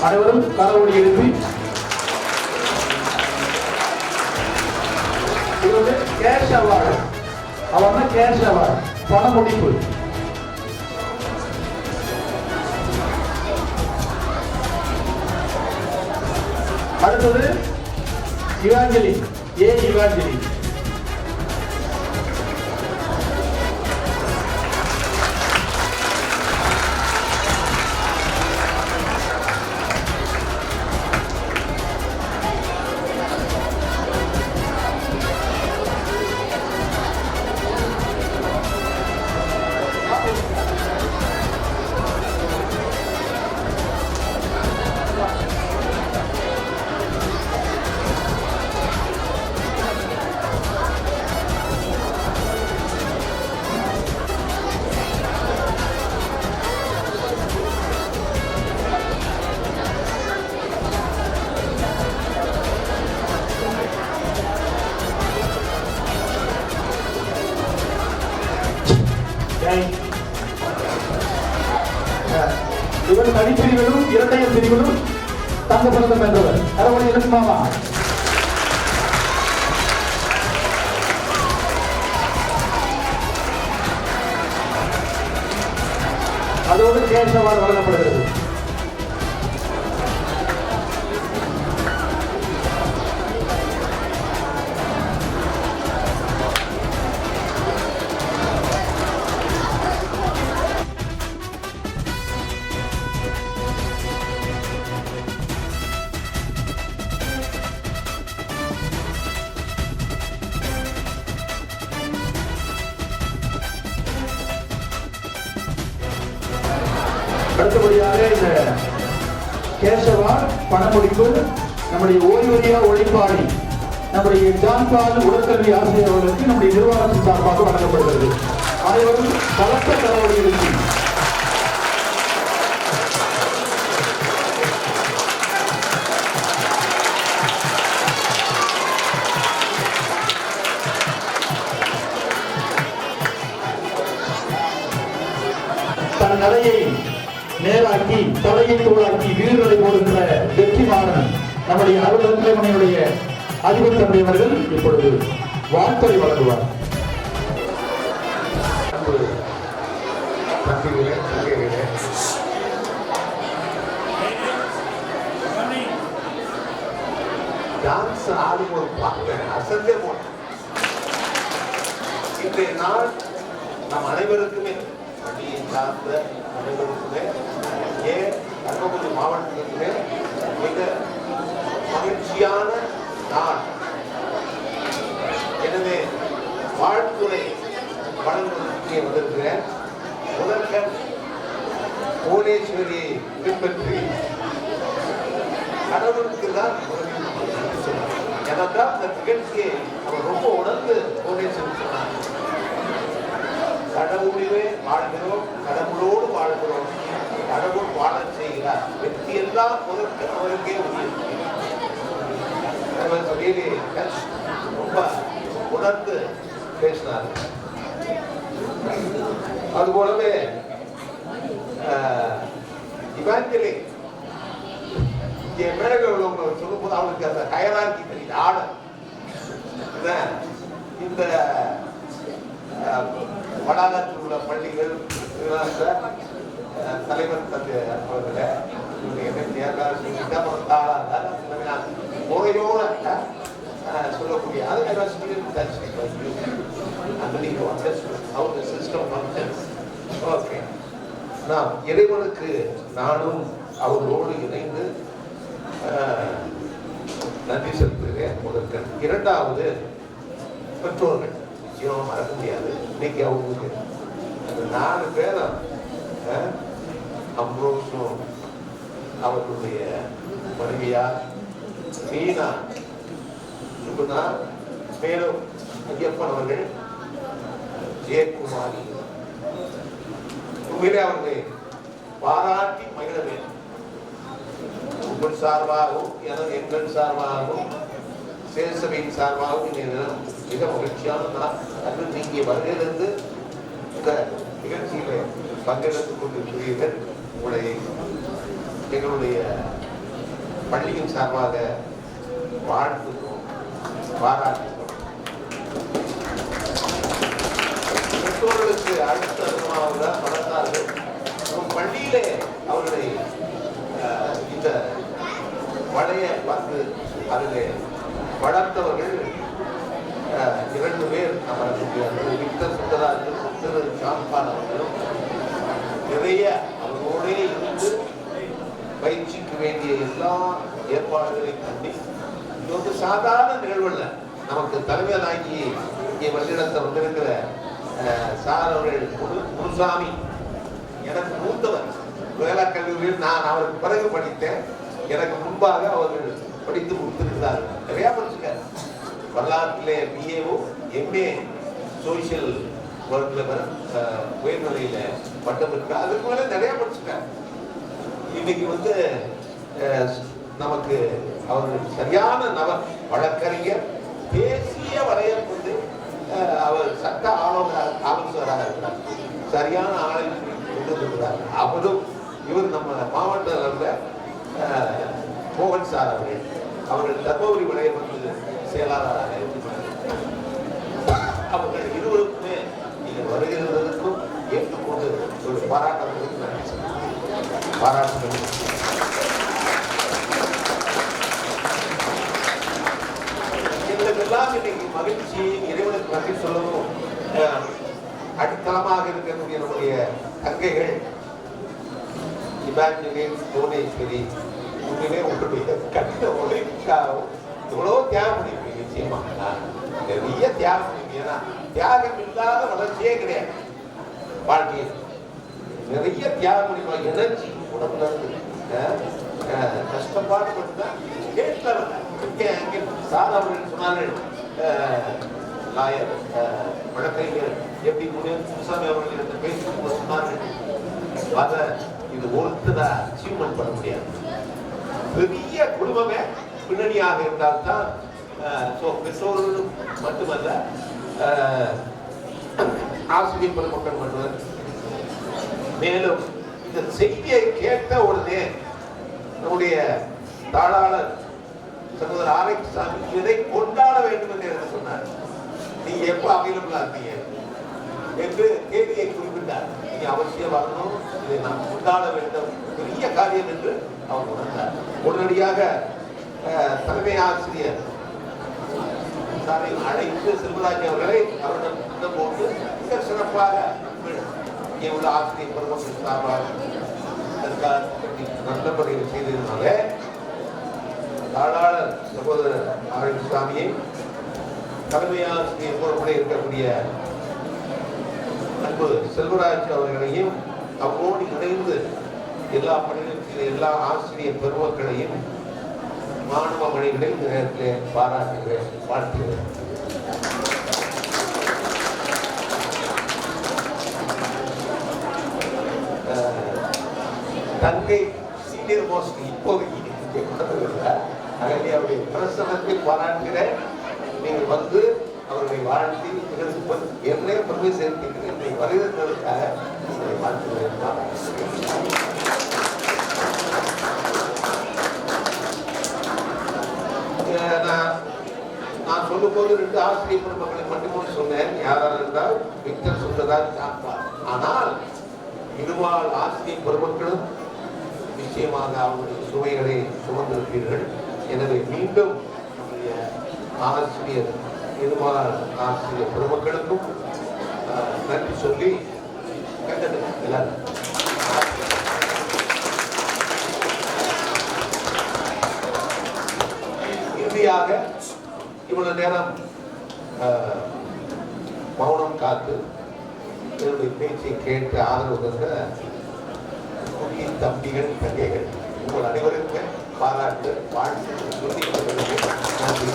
அனைவரும் கரவொலி எழுப்பி கேஷ் அவார்டு, அவன் கேஷ் அவார்டு, பண முடிப்பு. அடுத்தது இவாஞ்சலி, இவாஞ்சலி. இவர் தனிப்பிரிவிலும் இரட்டையர் பிரிவிலும் தங்க பதக்கம் வென்றவர். கரவொலி எழுப்புமாமா. அதோடு கேஷ் அவார்டு வழங்கப்படுகிறது. அடுத்தபடியாக இந்த கேசவா பணமுடிப்பு நம்முடைய ஓய்வூதிய ஒளிப்பாடி நம்முடைய ஜான்பால் உடற்கல்வி ஆசிரியர் அவர்களுக்கு நம்முடைய நிர்வாகத்தின் சார்பாக வழங்கப்படுகிறது. அனைவரும் பலத்த கரவொலி எழுப்பி தன் நடையை நேராக்கி தலையை தோளாக்கி வீரர்களை போடுகின்ற வெற்றிமாறன் நம்முடைய அலுவலகமணியுடைய அதிபர் தந்தை அவர்கள் இப்பொழுது வாழ்த்துறை வழங்குவார். டான்ஸ் ஆடும்போது பார்த்தேன், அசந்தே போனேன். இன்றைய நாள் நம் அனைவருக்குமே பள்ளியை சார்ந்த அனைவருக்குமே தர்மபுரி மாவட்டத்திலே மிக மகிழ்ச்சியான நாள். எனவே வாழ்த்துறை வழங்குவதற்கு வந்திருக்கிறேன். முதற்கண் புவனேஸ்வரியை பின்பற்றி கடவுளுக்கு தான் ஏனென்றால் இந்த நிகழ்ச்சியை அவர் ரொம்ப உணர்ந்து புவனேஸ்வரி சொன்னார். கடவுளிலே வாழ்கிறோம், கடவுளோடு வாழ்கிறோம், கடவுள் வாழ செய்கிறார். வெற்றி எல்லாம் முதற்கு அவருக்கே உரியது. ரொம்ப உணர்ந்து பேசினார். அதுபோலவே இவாஞ்சலி மேடைகள் உள்ளவங்க சொல்லும்போது அவங்களுக்கு அந்த ஹையரார்கி தெரியுது. ஆர்டர் இந்த வளாகத்தில் உள்ள பள்ளிகள் தலைவர் தந்தை முறையோட சொல்லக்கூடிய இறைவனுக்கு நானும் அவர்களோடு இணைந்து நன்றி செலுத்துகிறேன் முதற்கண். இரண்டாவது, பெற்றோர்கள் நிச்சயமா மறக்க முடியாது. இன்னைக்கு அவங்களுக்கு அந்த 4 பேரும் அம்ரோஸும் அவர்களுடைய மனைவியார் மீனா, சுகுணா, மேலும் ஐயப்பன் அவர்கள், ஜெயக்குமாரி, உண்மையிலே அவர்களை பாராட்டி மகிழ வேண்டும். உங்கள் சார்பாகவும் எங்கள் சார்பாகவும் சேசபையின் சார்பாகவும் மிக மகிழ்ச்சியான நாள். அது நீங்க வருகிறது இந்த நிகழ்ச்சியில பங்கெடுத்துக் கொண்டிருக்கிறீர்கள். உங்களை எங்களுடைய பள்ளியின் சார்பாக வாழ்த்துகிறோம், பாராட்டுகிறோம். பெற்றோர்களுக்கு அடுத்த அனுபவமாக வளர்த்தார்கள். பள்ளியிலே அவர்களை இந்த வளைய வந்து அதிலே வளர்த்தவர்கள் 2 பேர். விக்டர் சுந்தராஜும் திரு ஜான்பால் அவர்களும் நிறைய அவர்களோடே இருந்து பயிற்சிக்கு வேண்டிய எல்லா ஏற்பாடுகளையும் பண்ணி, இது வந்து சாதாரண நிகழ்வுல நமக்கு தலைமையாகி இங்கே வல்லிடத்தை வந்திருக்கிற சார் அவர்கள் முனுசாமி எனக்கு மூத்தவர். வேளா கல்லூரியில் நான் அவருக்கு பிறகு படித்தேன். எனக்கு முன்பாக அவர்கள் படித்து முடித்திருக்கிறார்கள். நிறைய படிச்சுட்டார். வரலாற்றிலே பிஏஓ, எம்ஏ சோசியல் ஒர்க்ல உயர்நிலையில பட்டம் இருக்கு. அதுக்கு மேல நிறைய படிச்சுட்டார். இன்னைக்கு வந்து நமக்கு அவர்கள் சரியான நபர், வழக்கறிஞர், தேசிய வளையம் வந்து அவர் சட்ட ஆலோசகராக இருக்கிறார். சரியான ஆளை கொண்டு இருக்கிறார். அவரும் இவர் நம்ம மாவட்ட அளவில் மோகன் சார் அவர்கள் தர்மபுரி வளையம் வந்து செயலாளராக இருக்கிறார். அவர்கள் இருவருக்குமே நீங்கள் வருகிறதற்கும் ஏற்றுக்கொண்டு ஒரு பாராட்டுவதற்கு நன்றி பாராட்டுங்கள். எங்களுக்கெல்லாம் இன்னைக்கு மகிழ்ச்சி, இறைவனுக்கு நன்றி சொல்லவும் அடித்தளமாக இருக்கக்கூடிய நம்முடைய தங்கைகள் இமாஜினேட் புவனேஸ்வரி, உண்மையிலே உங்களுடைய கடித உழைப்புக்காகவும் இவ்வளோ தியாகம் பண்ணிருக்கீங்க. நிச்சயமா நிறைய தியாகம் பண்ணிருக்கீங்க. ஏன்னா தியாகம் இல்லாத வளர்ச்சியே கிடையாது. வாழ்க்கையில் நிறைய தியாகம் பண்ணிருக்கோம். எனர்ஜி உடம்புல இருந்து கஷ்டப்பாடு மட்டும்தான் கேட்கல. அங்கே சார் அவர்கள் சொன்னார்கள், லாயர் வழக்கறிஞர் எப்படி முனுசாமி அவர்கள் பேசும்போது சொன்னார்கள், அதை இது ஒருத்தர அச்சீவ்மெண்ட் பண்ண முடியாது. பெரிய குடும்பமே பின்னணியாக இருந்தால்தான் பெற்றோர்களும் மட்டுமல்ல ஆசிரியர் பெருமக்கள் மட்டும். மேலும் இந்த செய்தியை கேட்ட உடனே நம்முடைய தாளாளர் சகோதரர் ஆரைசாமி இதை கொண்டாட வேண்டும் என்று எனக்கு சொன்னார். நீங்க எப்ப அவைலபிளா இருக்கீங்க என்று தேதியை குறிப்பிட்டார். நீங்க அவசியம் வரணும், இதை நாம் கொண்டாட வேண்டும், பெரிய காரியம் என்று அவர் உணர்ந்தார். உடனடியாக தலைமை ஆசிரியர் சாரை அழைத்து செல்வராஜ் அவர்களை அவரிடம் போட்டு மிக சிறப்பாக இங்கே உள்ள ஆசிரியர் பெருமக்கள் சார்பாக நல்ல முறையில் செய்ததுனால தாளாளர் சகோதரர் ஆரோக்கியசாமியை தலைமை ஆசிரியர் பொறுப்புடைய இருக்கக்கூடிய அன்பு செல்வராஜ் அவர்களையும் அவரோடு இணைந்து எல்லா பணிகளுக்கு எல்லா ஆசிரியர் பெருமக்களையும் மாணவ மணிகளையும் இந்த நேரத்திலே பாராட்டுகிறேன், வாழ்த்துகிறேன். தங்கை சீனியர் மோஸ்ட் இப்போதைக்கு அவருடைய பிரசனத்தை பாராட்டுகிறேன். நீங்கள் வந்து அவர்களை வாழ்த்தி என்னே பெருமை சேர்க்கிறேன். என்னை வருகிறதற்காக வாழ்த்துகிறேன். நான் சொல்லும் போது 2 ஆசிரியர் பெருமக்களை மட்டும் சொன்னேன். யாரால் இருந்தால் விக்டர் சுந்தராஜ் ஜான்பால். ஆனால் இருவாள் ஆசிரியர் பெருமக்களும் நிச்சயமாக அவருடைய சுமைகளை சுமந்திருப்பீர்கள். எனவே மீண்டும் நம்முடைய ஆசிரியர் இருவாள் ஆசிரியர் பெருமக்களுக்கும் நன்றி சொல்லி எல்லாரும் இறுதியாக இவ்வளவு நேரம் மௌனம் காத்து என்னுடைய பேச்சை கேட்டு ஆதரவு தந்த முக்கிய தம்பிகள் தங்கைகள் உங்கள் அனைவருக்கும் பாராட்டு வாழ்த்து நன்றி.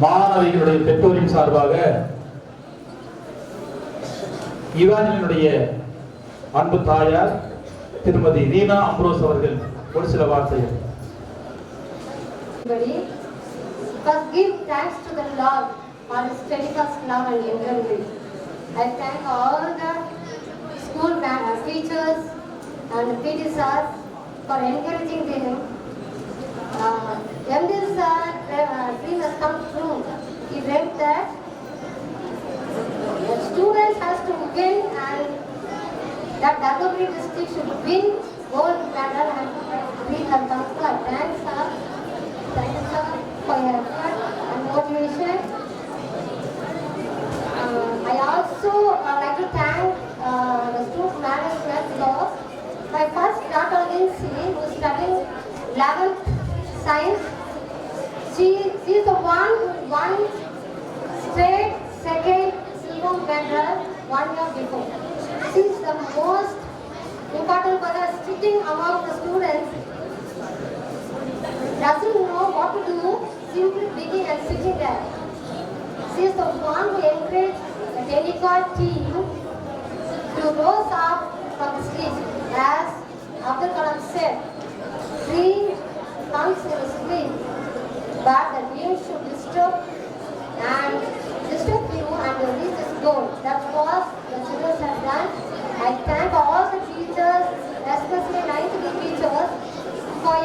மாணவிகளுடைய பெற்றோரின் சார்பாக இவாஞ்சலினுடைய அன்பு தாயார் திருமதி ரீனா அம்ரோஸ் அவர்கள் ஒரு சில வார்த்தைகள். First, give thanks to the Lord for His steadfast love and encouragement. I thank all the school teachers and PT sir for encouraging them. MD sir dream has come true. He dreamt that the students has to win and that Dharmaburi district should win gold medal and dream has come true. I thank sir. Thank you sir for your effort and motivation. I also like to thank the student management because my first daughter Lindsay, who is studying 11th science, she is the one who won straight second silver medal 1 year before. She is the most important person sitting among the students. Doesn't know what to do, simply being and sitting there. She is the one who encouraged the Telecom team to rise up from the stage. As Abdul Kalam said, dream comes in a sleep, but the dream should disturb you and reach its goal. That's what the children have done. I thank all the teachers, especially 9th grade teachers, for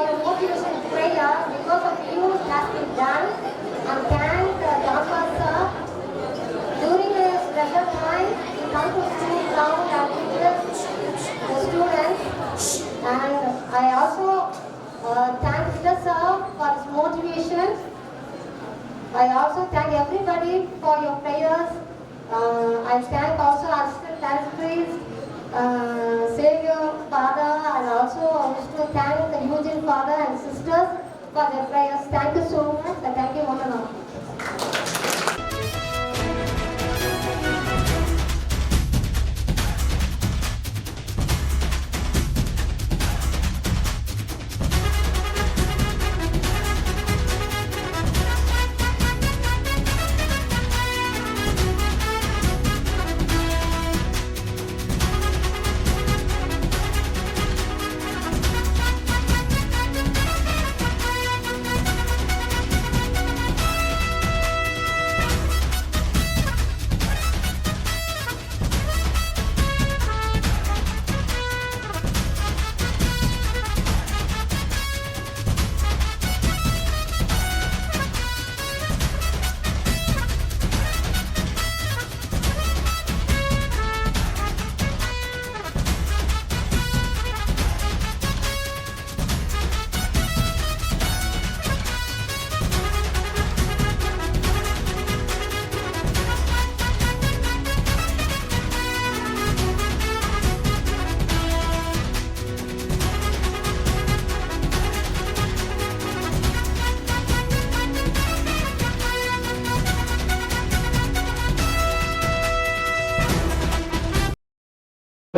your motivation prayer. Because of you, it has been done. And thank John Pastor. During his leisure time, he comes to school ground and teaches the students. And I also thank Mr. Sir for his motivation. I also thank everybody for your prayers. I thank also our assistant priest, Savior, Father, and also I wish to thank the Eugene Father and sisters for their prayers. Thank you so much and thank you one and all.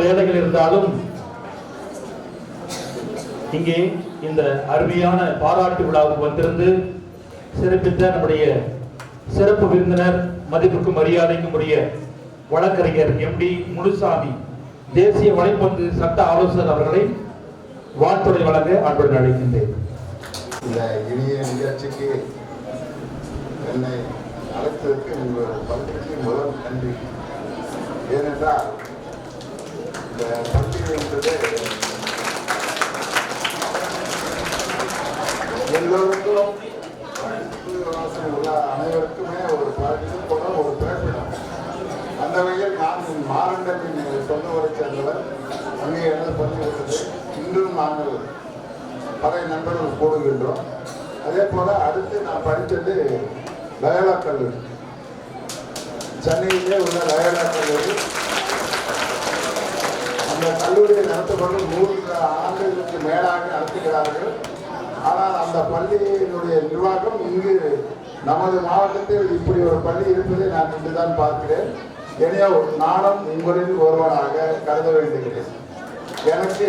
வேலைகள் இருந்தாலும் இங்கே இந்த அருமையான பாராட்டு விழாவுக்கு வந்திருந்து சிறப்பித்த நம்முடைய சிறப்பு விருந்தினர், மதிப்புக்கும் மரியாதைக்கும் உரிய வழக்கறிஞர் MD முனுசாமி, தேசிய வலைப்பந்து சட்ட ஆலோசகர் அவர்களை வாழ்த்துரை வழங்க அன்புடன் அழைக்கின்றேன். இந்த இனிய நிகழ்ச்சிக்கு என்னை அழைத்ததற்கு உங்கள் பல்கலைக்கு முதல் நன்றி. ஏனென்றால் இந்த பண்டிகை என்பது எல்லோருக்கும் உள்ள அனைவருக்குமே ஒரு கூட ஒரு பிறப்பிடம். அந்த வகையில் நான் மாரண்டத்தின் சொந்த ஊரை சேர்ந்தவர். அங்கே எனது பள்ளி உள்ளது. இன்றும் நாங்கள் பல நண்பர்கள் கூடுகின்றோம். அதே போல அடுத்து நான் படித்தது லயோலா கல்லூரி, சென்னையிலே உள்ள லயோலா கல்லூரி. அந்த இந்த கல்லூரியை நடத்தப்பட்டு 100 ஆண்டுகளுக்கு மேலாக நடத்துகிறார்கள். ஆனால் அந்த பள்ளியினுடைய நிர்வாகம் இங்கு நமது மாவட்டத்தில் இப்படி ஒரு பள்ளி இருப்பதை நான் இன்றுதான் பார்க்கிறேன். எனவே நானும் உங்களில் ஒருவனாக கருத வேண்டுகிறேன். எனக்கு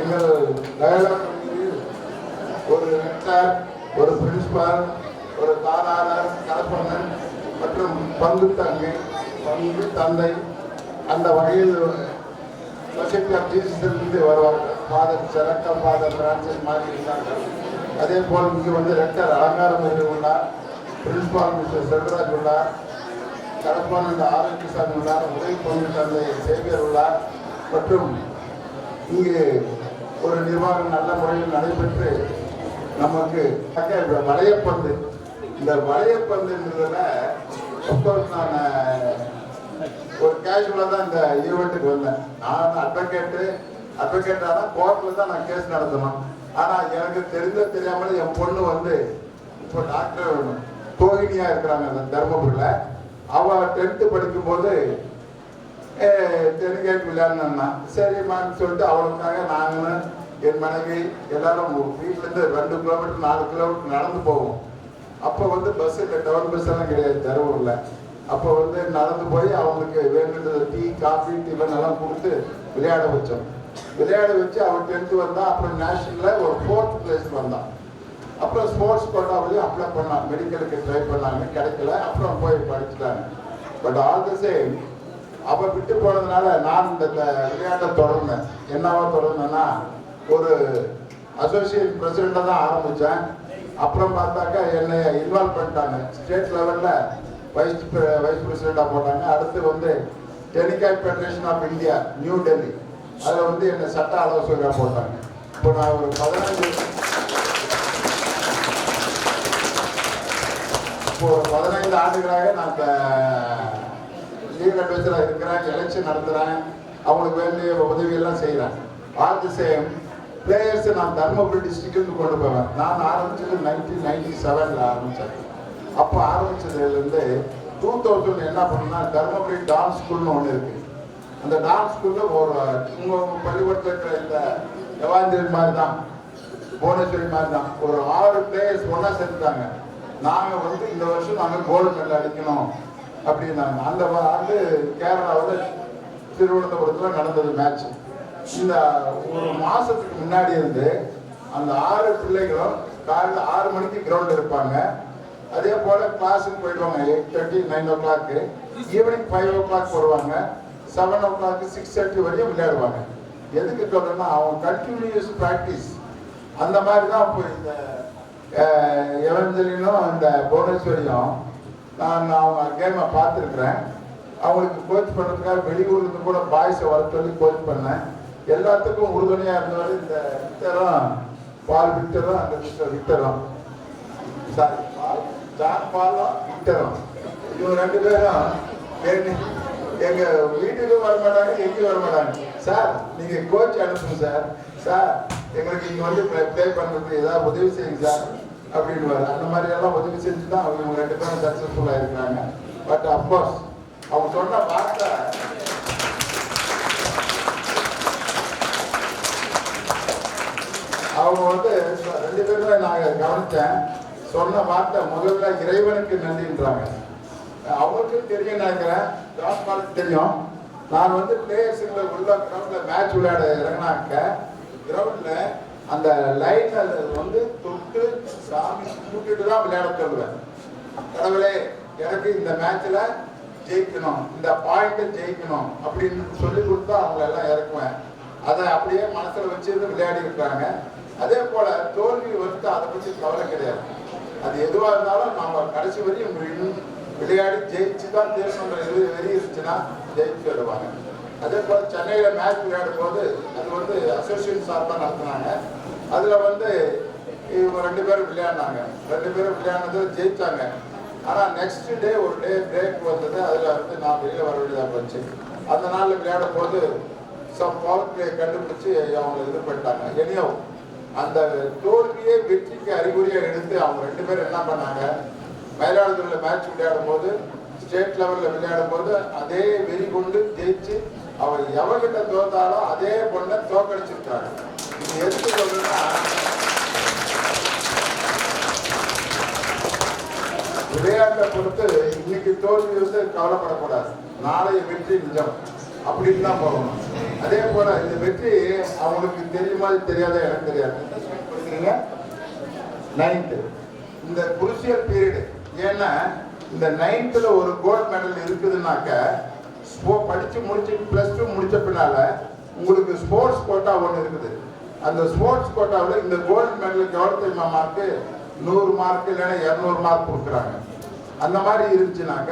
எங்கள் லயோலா கல்லூரியில் ஒரு ரெக்டர், ஒரு பிரின்சிபால், ஒரு தாளாளர், கரஸ்பாண்டன்ட் மற்றும் பங்கு தந்தை அந்த வகையில் சொசைட்டி ஆஃப் ஜீசஸிலிருந்து வருவார்கள். ஃபாதர் செரக்கா, ஃபாதர் பிரான்சிஸ் மாதிரி இருந்தார்கள். அதே போல் இங்கு வந்து ரெக்டர் அலங்காரம் உள்ளார், பிரின்சிபால் மிஸ்டர் செல்வராஜ் உள்ளார், கரஸ்பாண்டன்ட் ஆரோக்கியசாமி உள்ளார், உதவி பங்கு தந்தை சேவியர் உள்ளார் மற்றும் இங்கு ஒரு நிர்வாகம் நல்ல முறையில் நடைபெற்று நமக்கு வளையப்பந்து, இந்த வளையப்பந்துன்றதுல அப்கோர்ஸ் நான் ஒரு கேஷுவலாக தான் இந்த ஈவெண்ட்டுக்கு வந்தேன். நான் அட்வொகேட்டாக கோர்ட்டில் தான் நான் கேஸ் நடத்தணும். ஆனால் எனக்கு தெரியாமல் என் பொண்ணு வந்து இப்போ டாக்டர் கோகினியாக இருக்கிறாங்க அந்த தர்மபுரியில். அவள் 10th படிக்கும்போது டெலிகேட் விளையாடணுன்னா சரிம்மான்னு சொல்லிட்டு அவளுக்காக நாங்கள் என் மனைவி எல்லாரும் வீட்டிலேருந்து 2 கிலோமீட்டர் 4 கிலோமீட்டர் நடந்து போவோம். அப்போ வந்து பஸ் இல்லை, டவுன் பஸ் எல்லாம் கிடையாது தருவூரில். அப்போ வந்து நடந்து போய் அவங்களுக்கு வேணுன்றது டீ, காஃபி, டிஃபன் எல்லாம் கொடுத்து விளையாட வச்சோம். விளையாட வச்சு அவன் 10th வந்தான். அப்புறம் நேஷனலில் ஒரு 4th பிளேஸ் வந்தான். அப்புறம் ஸ்போர்ட்ஸ் கோட்டாவிலையும் அப்ளை பண்ணான். மெடிக்கலுக்கு ட்ரை பண்ணாங்க, கிடைக்கல. அப்புறம் போய் படிச்சுட்டாங்க. பட் ஆல் த சேம் அவள் விட்டு போனதுனால நான் இந்த விளையாட்டை தொடர்ந்தேன். என்னவா தொடர்ந்தேன்னா ஒரு அசோசியேட் பிரசிடெண்ட்டாக தான் ஆரம்பித்தேன். அப்புறம் பார்த்தாக்கா என்னை இன்வால்வ் பண்ணிட்டாங்க. ஸ்டேட் லெவலில் வைஸ் பிரசிடெண்ட்டாக போட்டாங்க. அடுத்து வந்து டெலிகாட் federation of India New Delhi, அதில் வந்து என்னை சட்ட ஆலோசகராக போட்டாங்க. இப்போ நான் ஒரு 15 ஆண்டுகளாக நான் லீகல் அட்வைசராக இருக்கிறேன். எலெக்ஷன் நடத்துகிறேன், அவங்களுக்கு வேண்டிய உதவியெல்லாம் செய்கிறேன். ஆல் தி சேம் பிளேயர்ஸை நான் தர்மபுரி டிஸ்ட்ரிக்ட்லேருந்து கொண்டு போவேன். நான் ஆரம்பித்தது 1997 ஆரம்பித்தேன். அப்போ ஆரம்பித்ததுலேருந்து 2000 என்ன பண்ணேன்னா தர்மபுரி டான்ஸ் ஸ்கூல்னு ஒன்று இருக்குது. அந்த டான்ஸ் ஸ்கூலில் ஒரு உங்கள் பள்ளிக்கூடத்தில் இருக்கிற இந்த எவாஞ்சலி மாதிரி தான், புவனேஸ்வரி மாதிரி தான் ஒரு 6 பிளேயர்ஸ் ஒன்றா சேர்த்துட்டாங்க. நாங்கள் வந்து இந்த வருஷம் நாங்கள் கோல்டு மெடல் அடிக்கணும் அப்படின்னாங்க. அந்த ஆண்டு கேரளாவில் திருவனந்தபுரத்தில் நடந்தது மேட்ச். இந்த ஒரு மாதத்துக்கு முன்னாடி இருந்து அந்த 6 பிள்ளைகளும் காலையில் 6 மணிக்கு கிரவுண்ட் இருப்பாங்க. அதே போல் கிளாஸுக்கு போயிடுவாங்க 8:30, 9 o'clock. ஈவினிங் 5 o'clock வருவாங்க. 7 o'clock 6:30 வரையும் விளையாடுவாங்க. எதுக்கு சொல்றேன்னா அவங்க கண்டினியூஸ் ப்ராக்டிஸ். அந்த மாதிரி தான் இப்போ இந்த எவஞ்சலினும் இந்த புவனேஸ்வரியும் நான் அவங்க கேமை பார்த்துருக்குறேன். அவங்களுக்கு கோச் பண்ணுறதுக்காக வெளியூர்லேருந்து கூட பாய்ஸை வர சொல்லி கோச் பண்ணேன். எல்லாத்துக்கும் உறுதுணையாக இருந்தவர் இந்த விக்டரும், பால் விக்டரும், அந்த மிஸ்டர் விக்டரும், சாரி ஜான் பாலும் விக்டரும், இவங்க 2 பேரும் எங்க வீட்டுக்கும் வரமாட்டாங்க, எங்கேயும் வரமாட்டாங்க. சார் நீங்க கோச் அனுப்புங்க சார், சார் எங்களுக்கு இங்க வந்து ப்ளே பண்ணுறதுக்கு ஏதாவது உதவி செய்யுங்க சார் அப்படின்னு. அந்த மாதிரி எல்லாம் உதவி செஞ்சு தான் அவங்க 2 பேரும் சக்ஸஸ்ஃபுல்லாக இருக்கிறாங்க. பட் அப்கோர்ஸ் அவங்க சொன்ன வார்த்தை அவங்க வந்து 2 பேருமே நாங்கள் கவனித்தேன். சொன்ன வார்த்தை முதல்ல இறைவனுக்கு நன்றின்றாங்க. அவங்களுக்கும் தெரியும் நினைக்கிறேன், டாஸ்மாலுக்கு தெரியும். நான் வந்து பிளேயர்ஸுங்களை உள்ள கிரவுண்டில் மேட்ச் விளையாட இறங்கினாக்க கிரவுண்டில் அந்த லைனில் வந்து தொட்டு சாமி கூட்டிட்டு தான் விளையாட சொல்லுவேன். கடவுளே எனக்கு இந்த மேட்ச்சில் ஜெயிக்கணும், இந்த பாயிண்ட்டை ஜெயிக்கணும் அப்படின்னு சொல்லி கொடுத்தா அவங்கள எல்லாம் இறக்குவேன். அதை அப்படியே மனசில் வச்சு விளையாடி இருக்கிறாங்க. அதே போல தோல்வி வந்து அதை பற்றி கவலை கிடையாது. அது எதுவாக இருந்தாலும் நம்ம கடைசி வரையும் விளையாடி ஜெயிச்சு தான் தேசன்ற வெறி இருந்துச்சுன்னா ஜெயிச்சு வருவாங்க. அதே போல் சென்னையில் மேட்ச் விளையாடும் போது அது வந்து அசோசியேஷன் சார்பாக நடத்தினாங்க. அதில் வந்து இவங்க 2 பேரும் விளையாடினாங்க. 2 பேரும் விளையாடினது ஜெயிச்சாங்க. ஆனால் நெக்ஸ்ட் டே ஒரு டே பிரேக் வந்தது. அதில் வந்து நான் வெளியில் வர வேண்டியதாக போச்சு. அந்த நாளில் விளையாடும் போது பவர் பிளே கண்டுபிடிச்சு அவங்க இது பண்ணிட்டாங்க. எனியோ அந்த தோல்வியை வெற்றிக்கு அறிகுறியாக எடுத்து அவங்க 2 பேரும் என்ன பண்ணாங்க, மயிலாடுதுறையில் மேட்ச் விளையாடும் போது ஸ்டேட் லெவலில் விளையாடும் போது அதே வெறி கொண்டு ஜெயிச்சு அவர் எவர்கிட்ட தோத்தாலும் அதே பொண்ணை தோக்கடிச்சிருக்காரு. இது எதுக்கு சொல்றேன்னா, விளையாட்டை பொறுத்து இன்னைக்கு தோல்வி வந்து கவலைப்படக்கூடாது, நாளைய வெற்றி நிஜம் அப்படின்னு தான் போகணும். அதே போல இந்த வெற்றி அவங்களுக்கு தெரியுமா தெரியாத எனக்கு தெரியாது. நைன்த்து இந்த குருசியல் பீரியடு, ஏன்னா இந்த நைன்த்தில் ஒரு கோல்டு மெடல் இருக்குதுன்னாக்க படிச்சு முடிச்சு +2 முடிச்ச பின்னால உங்களுக்கு ஸ்போர்ட்ஸ் கோட்டா ஒன்று இருக்குது. அந்த ஸ்போர்ட்ஸ் கோட்டாவில் இந்த கோல்டு மெடலுக்கு எவ்வளோ தெரியுமா மார்க்கு? 100 மார்க் இல்லைன்னா 200 மார்க் கொடுக்குறாங்க. அந்த மாதிரி இருந்துச்சுனாக்க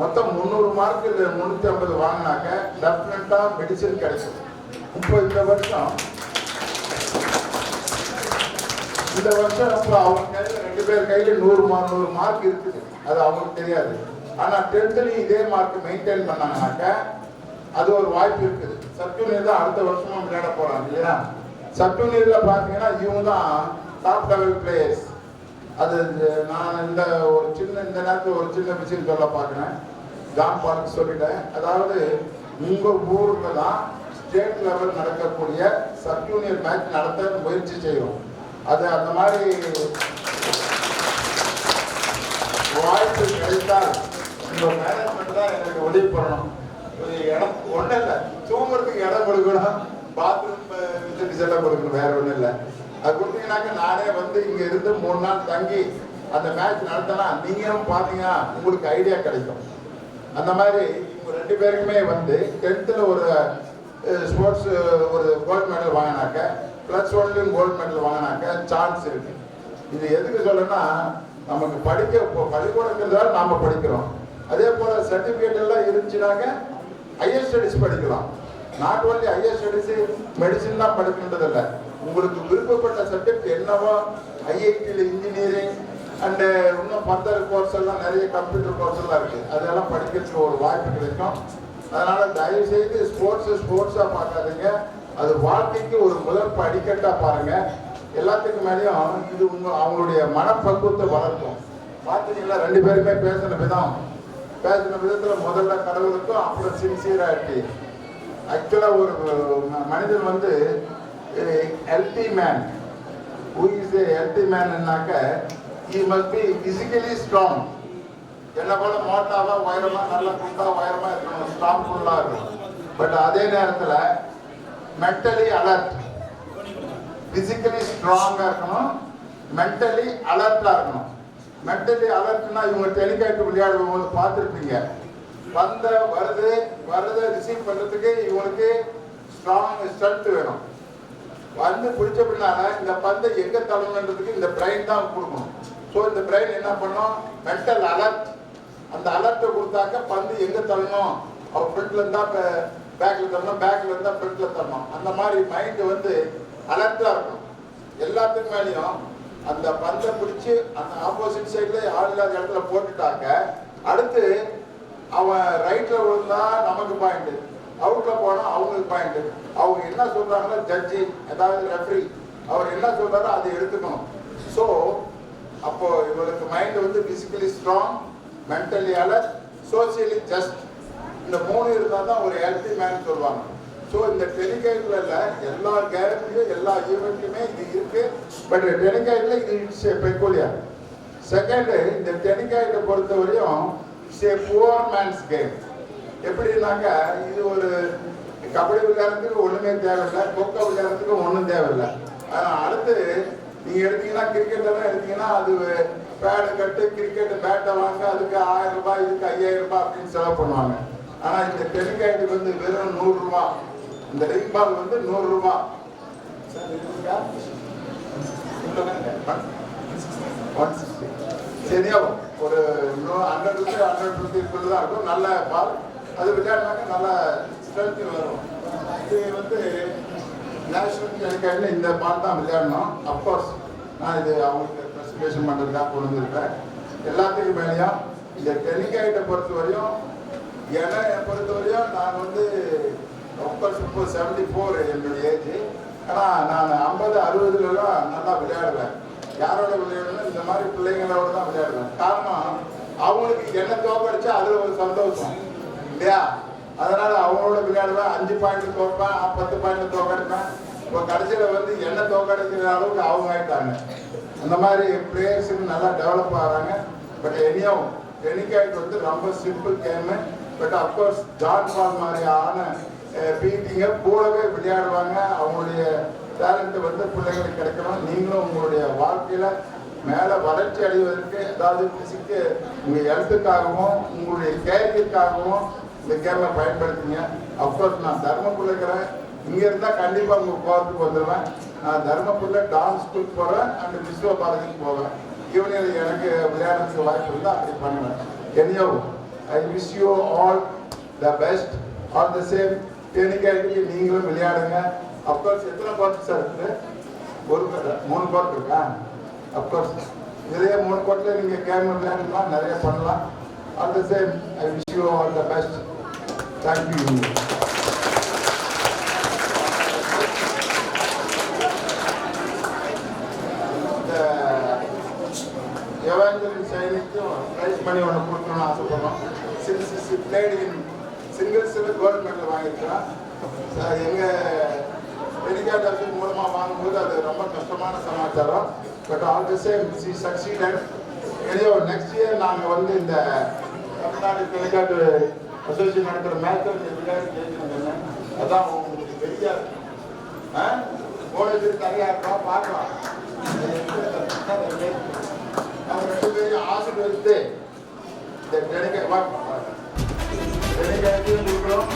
மொத்தம் 300 மார்க் இல்லை 350 வாங்கினாக்க டெஃபினட்டாக மெடிசன் கிடைக்கும். இப்போ இந்த வருஷம் அப்போ அவங்க கையில் 2 பேர் கையில் 100 மார்க் இருக்குது. அது அவங்களுக்கு தெரியாது. ஆனால் 10th இதே மார்க் மெயின்டைன் பண்ணாங்கனாக்க அது ஒரு வாய்ப்பு இருக்குது. சப் ஜூனியர் தான் அடுத்த வருஷமும் விளையாட போகிறாங்க இல்லையா? சப் ஜூனியரில் பார்த்தீங்கன்னா இவங்க தான் டாப் லெவல் பிளேயர்ஸ். அது நான் இந்த நேரத்தில் ஒரு சின்ன விஷயம் சொல்ல பார்க்குறேன். ஜான் பார்க் சொல்லிட்டேன். அதாவது உங்கள் ஊரில் தான் ஸ்டேட் லெவல் நடக்கக்கூடிய சப் ஜூனியர் மேட்ச் நடத்த முயற்சி செய்யும். அது அந்த மாதிரி வாய்ப்பு கிடைத்தால் உங்கள் மேனேஜ்மெண்ட் தான் எனக்கு உதவி பண்ணணும். ஒரு இடம் ஒன்றும் இல்லை, தூங்குறதுக்கு இடம் கொடுக்கணும், பாத்ரூம் ஃபெசிலிட்டிஸ் எல்லாம் கொடுக்கணும், வேற ஒன்றும் இல்லை. அது கொடுத்தீங்கன்னாக்க நானே வந்து இங்கே இருந்து 3 நாள் தங்கி அந்த மேட்ச் நடத்தினா நீங்களும் பார்த்தீங்கன்னா உங்களுக்கு ஐடியா கிடைக்கும். அந்த மாதிரி இவங்க 2 பேருக்குமே வந்து 10th ஒரு ஸ்போர்ட்ஸ் ஒரு கோல்டு மெடல் வாங்கினாக்க +1 கோல்டு மெடல் வாங்கினாக்க சான்ஸ் இருக்கு. இது எதுக்கு சொல்லணும்னா, நமக்கு பள்ளிக்கூடங்கிறதால நாம் படிக்கிறோம். அதே போல் சர்டிஃபிகேட் எல்லாம் இருந்துச்சுனாக்க ஹையர் ஸ்டடீஸ் படிக்கலாம். Not only higher studies medicine தான் படிக்கின்றதில்லை. உங்களுக்கு விருப்பப்பட்ட சப்ஜெக்ட் என்னவோ ஐஐடியில் இன்ஜினியரிங் அண்டு இன்னும் ஃபர்தர் கோர்ஸ் எல்லாம் நிறைய கம்ப்யூட்டர் கோர்ஸ் எல்லாம் இருக்குது. அதெல்லாம் படிக்கிறதுக்கு ஒரு வாய்ப்பு கிடைக்கும். அதனால் தயவுசெய்து ஸ்போர்ட்ஸாக பார்க்காதீங்க, அது வாழ்க்கைக்கு ஒரு முதல் படிக்கட்டாக பாருங்கள். எல்லாத்துக்கும் மேலேயும் இது அவங்களுடைய மனப்பக்குவத்தை வளர்க்கும். பார்த்தீங்களா 2 பேருமே பேசின விதத்தில் முதல்ல கடவுளுக்கும் அப்புறம் சின்சியராகிட்டு. ஆக்சுவலாக ஒரு மனிதன் வந்து healthy man, who is a healthy மேன்னாக்க he must be physically strong. என்ன போல மோட்டாவா உயரமா நல்லா குண்டா உயரமா இருக்கணும், ஸ்ட்ராங் ஃபுல்லா இருக்கணும். பட் அதே நேரத்தில் மென்டலி அலர்ட், பிசிக்கலி ஸ்ட்ராங்கா இருக்கணும், மென்டலி அலர்ட்டா இருக்கணும். மென்டலி அலர்ட்னா இவங்க டெலிகாட் விளையாடும் போது பார்த்துருப்பீங்க, பந்தை வருது ரிசீவ் பண்றதுக்கு இவங்களுக்கு ஸ்ட்ரென்த் வேணும். வந்து பிடிச்ச பின்னால இந்த பந்தை எங்க தள்ளணுன்றதுக்கு இந்த பிரெயின் தான் கொடுக்கணும். ஸோ இந்த பிரெயின் என்ன பண்ணும், மென்டல் அலர்ட். அந்த அலர்ட்டை கொடுத்தாக்க பந்து எங்க தள்ளணும், அவர் ஃப்ரண்ட்ல இருந்தா பேக்ல தரணும், பேக்ல இருந்தா ஃப்ரண்ட்ல தரணும். அந்த மாதிரி மைண்ட் வந்து அலர்ட்டா இருக்கணும். எல்லாத்துக்கும் மேலேயும் அந்த பந்தை பிடிச்சி அந்த ஆப்போசிட் சைட்ல ஆள் இல்லாத இடத்துல போட்டுட்டாக்க அடுத்து அவன் ரைட்ல விழுந்தா நமக்கு பாயிண்ட், அவுட்ல போனா அவங்களுக்கு பாயிண்ட். அவங்க என்ன சொல்றாங்களோ ஜட்ஜி, ஏதாவது ரெஃப்ரி, அவர் என்ன சொல்றாரோ அதை எடுத்துக்கணும். ஸோ அப்போ இவங்களுக்கு மைண்ட் வந்து physically strong, mentally alert, socially just, இந்த 3 இருந்தால் தான் ஒரு ஹெல்த்தி மேன் சொல்லுவாங்க. ஸோ இந்த டெலிகைட்ல எல்லா கேம்லையும் எல்லா ஈவெண்ட்லையுமே இது இருக்கு. பட் டெலிகைட்ல இது இட்ஸ் ஏ பெக்குலியர். செகண்ட், இந்த டெலிகைட்டை பொறுத்தவரையும் it's a poor man's game. எப்படின்னாக்க இது ஒரு கபடி விளையாடுறதுக்கு ஒன்றுமே தேவையில்லை, கொக்கோ விளையாடுறதுக்கு ஒன்றும் தேவையில்லை. ஆனால் அடுத்து நீங்கள் எடுத்தீங்கன்னா கிரிக்கெட் எல்லாம் எடுத்தீங்கன்னா அது பேடு கட்டு, கிரிக்கெட் பேட்டை வாங்க, அதுக்கு 1000 ரூபாய், இதுக்கு 5000 ரூபாய் அப்படின்னு செலவு பண்ணுவாங்க. ஆனால் இந்த டெலிகைட்டுக்கு வந்து வெறும் 100 ரூபா. இந்த ரிங் பால் வந்து 100 ரூபா. சரியா ஒரு 100 150 தான் இருக்கும். நல்ல பால், அது விளையாடினாக்க நல்ல ஸ்ட்ரென்த் வரும். இது வந்து நேஷனல் டெலிகைட்டில் இந்த பால் தான் விளையாடணும். அப்கோர்ஸ் நான் இது அவங்களுக்கு ப்ரெசன்டேஷன் பண்ணுறதுக்காக கொண்டு வந்திருக்கேன். எல்லாத்துக்கும் மேலேயும் இந்த டெலிகைட்டை பொறுத்தவரையும் என்னை பொறுத்தவரையும் நான் வந்து அப்கோர்ஸ் இப்போ 74 என்னுடைய ஏஜ். ஆனால் நான் 50 60 நல்லா விளையாடுவேன். யாரோட விளையாடுவேன், இந்த மாதிரி பிள்ளைங்களோட தான் விளையாடுவேன். காரணம் அவங்களுக்கு என்ன தோக்கடிச்சா அதுல ஒரு சந்தோஷம் இல்லையா? அதனால அவங்களோட விளையாடுவேன். 5 பாயிண்ட் தோப்பேன், 10 பாயிண்ட் தோக்கடிப்பேன். இப்போ கடைசியில வந்து என்ன தோக்கடிக்கிற அளவுக்கு அவங்க ஆயிட்டாங்க. அந்த மாதிரி பிளேயர்ஸுக்கு நல்லா டெவலப் ஆகிறாங்க. பட் எனியும் டென்னிஸ் வந்து ரொம்ப simple game. But of course John பால் மாதிரியான பீட்டிங்க கூடவே விளையாடுவாங்க. அவங்களுடைய டேலண்ட் வந்து பிள்ளைங்களுக்கு கிடைக்கணும். நீங்களும் உங்களுடைய வாழ்க்கையில மேலே வளர்ச்சி அடைவதற்கு ஏதாவது பிசிக்கு உங்கள் ஹெல்த்துக்காகவும் உங்களுடைய கேரியருக்காகவும் இந்த கேமை பயன்படுத்திங்க. அப்கோர்ஸ் நான் தர்மபுரியில் இருக்கிறேன். இங்கே இருந்தால் கண்டிப்பாக உங்கள் கோவத்துக்கு வந்துடுவேன். நான் தர்மபுரியில் டான்ஸ் ஸ்கூல் போகிறேன் அண்ட் விஸ்வ பாரதிக்கு போவேன். ஈவினிங் எனக்கு விளையாடுறதுக்கு வாய்ப்பு இருந்தால் அப்படி பண்ணுவேன். எனியோ ஐ wish you all the best. All the same டென்னிஸ்க்கு நீங்களும் விளையாடுங்க. அப்கோர்ஸ் எத்தனை கோர்ட் சார் இருக்குது? 3 கோர்ட் இருக்கா? அப்கோர்ஸ் இதே 3 கோர்ட்டில் நீங்கள் கேம் விளையாடலாம், நிறைய பண்ணலாம். All the same I wish you all the best. Thank you. Evangeline சைனிக்கும் ப்ரைஸ் பண்ணி ஒன்று கொடுக்கணும்னு ஆசைப்படுறோம். சின்ஸ் பிளேட் இன் சிங்கிள்ஸில் கோல்டு மெடல் வாங்கியிருக்கிறோம். எங்கள் டெலிகாட் ஆஃபீஸ் மூலமாக வாங்கும்போது அது ரொம்ப கஷ்டமான சமாச்சாரம். But all the same she succeeded. Anyhow next year நாங்கள் வந்து இந்த தமிழ்நாடு டெலிகாட் அசோசியேஷன் நடக்கிற மேட்சை விளையாட்டு ஜெயிக்கணுங்க. அதான் உங்களுக்கு பெரிய 3 பேர் தனியாக இருக்கோம், பார்க்கலாம். அவங்க 2 பேரையும் ஆசீர்வதித்து இந்த டெலிகாட்டையும் கொடுக்குறோம்.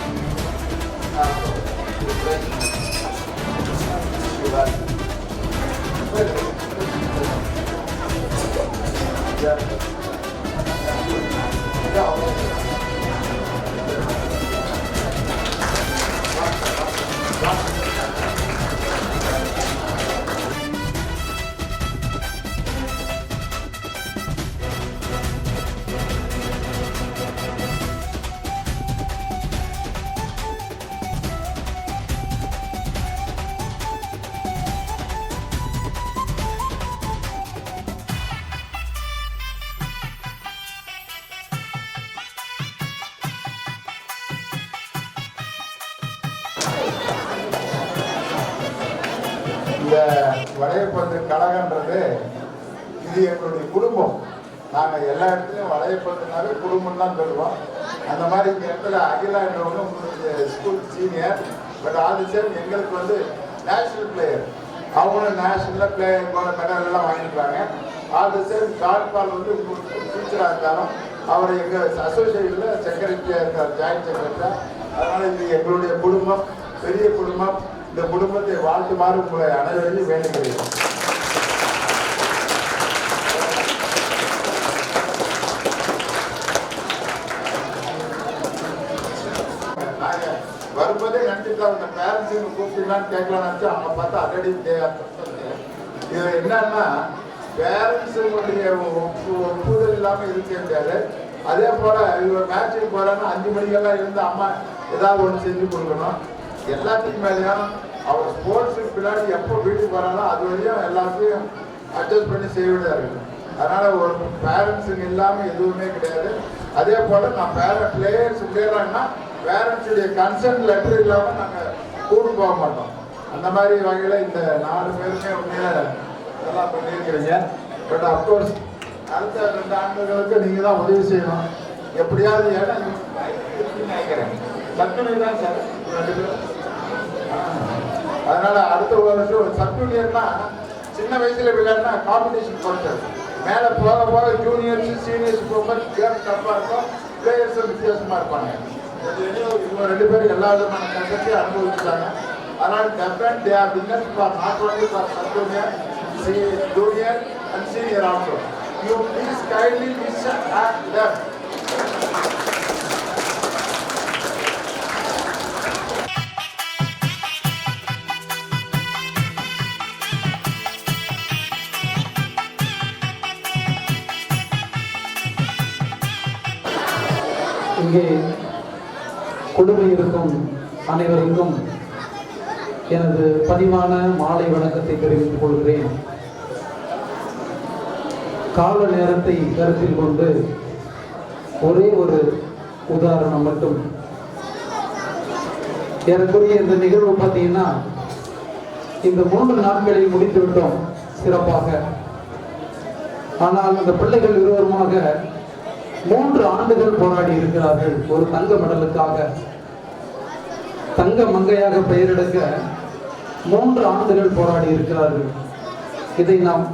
இந்த வளையப்பந்து கழகன்றது இது எங்களுடைய குடும்பம். நாங்கள் எல்லா இடத்துலையும் வளையப்பந்துனாவே குடும்பம் தான் சொல்லுவோம். அந்த மாதிரி இந்த இடத்துல அகிலான்றவங்க உங்களுக்கு ஸ்கூல் சீனியர். பட் அது சேம் எங்களுக்கு வந்து நேஷனல் பிளேயர். அவங்களும் நேஷனலில் பிளேயர் மெடல் எல்லாம் வாங்கியிருக்காங்க. அது சேம் ஜான் பால் வந்து உங்களுக்கு டீச்சராக இருந்தாலும் அவர் எங்கள் அசோசியேஷனில் செக்ரட்டரியாக இருக்கார், ஜாயின்ட் செக்ரட்டரியாக. அதனால் இது எங்களுடைய குடும்பம், பெரிய குடும்பம். இந்த குடும்பத்தை வாழ்த்துமாறு உங்களை அனைவரையும் வேண்டுகிறேன். நாங்கள் வரும்போதே நினைச்சிட்டு அந்த பேரண்ட்ஸுங்க கூப்பிடலான்னு கேட்கலான்னு நினச்சா அவங்க பார்த்தா ஆல்ரெடி இது என்னன்னா பேரண்ட்ஸுங்களுடைய ஒப்புதல் இல்லாமல் இருக்க முடியாது. அதே போல் இவர் மேட்சுக்கு போகிறாங்கன்னா 5 மணிக்கெல்லாம் இருந்து அம்மா ஏதாவது ஒன்று செஞ்சு கொடுக்கணும். எல்லாத்துக்கும் மேலேயும் அவர் ஸ்போர்ட்ஸுக்கு பின்னாடி எப்போ வீட்டுக்கு வரானோ அது வரையும் எல்லாத்தையும் அட்ஜஸ்ட் பண்ணி செய்விடாரு. அதனால் ஒரு பேரண்ட்ஸுங்க இல்லாமல் எதுவுமே கிடையாது. அதே போல் நான் பிளேயர்ஸ் விளையாடுறாங்கன்னா பேரண்ட்ஸுடைய கன்சர்ன் லெட்டர் இல்லாமல் நாங்கள் கூட்டு போக மாட்டோம். அந்த மாதிரி வகையில் இந்த 4 பேருமே உண்மையில நல்லா பண்ணியிருக்கிறீங்க. பட் அப்கோர்ஸ் அடுத்த 2 ஆண்டுகளுக்கு நீங்கள் தான் உதவி செய்யணும் எப்படியாவது. ஏன்னா நினைக்கிறேன் சத்துணை தான் சார் 2 பேரும். அதனால அடுத்த வருஷம் சப்ஜூனியர்னா சின்ன வயசுல விளையாடுனா காம்படிஷன் குறைச்சது. மேலே போக போக ஜூனியர்ஸ் சீனியர்ஸ் போகும்போது கேம் டஃப்பாக இருக்கும், பிளேயர்ஸும் வித்தியாசமாக இருப்பாங்க. இவங்க 2 பேரும் எல்லா விதமான கஷ்டத்தையும் அனுபவிச்சுட்டாங்க. அதனால் டெஃபன் they are winners for not only for sub junior, junior and senior also. You please kindly listen at them. இங்கே குழுமி இருக்கும் அனைவருக்கும் எனது பணிவான மாலை வணக்கத்தை தெரிவித்துக் கொள்கிறேன். கால நேரத்தை கருத்தில் கொண்டு ஒரே ஒரு உதாரணம் மட்டும். ஏறக்குறைய இந்த நிகழ்வு பார்த்தீங்கன்னா இந்த 3 நாட்களில் முடித்து விட்டோம் சிறப்பாக. ஆனால் இந்த பிள்ளைகள் இருவருமாக 3 ஆண்டுகள் போராடி இருக்கிறார்கள் ஒரு தங்க மெடலுக்காக. தங்க மங்கையாக பெயரெடுக்க 3 ஆண்டுகள் போராடி இருக்கிறார்கள். இதை நாம்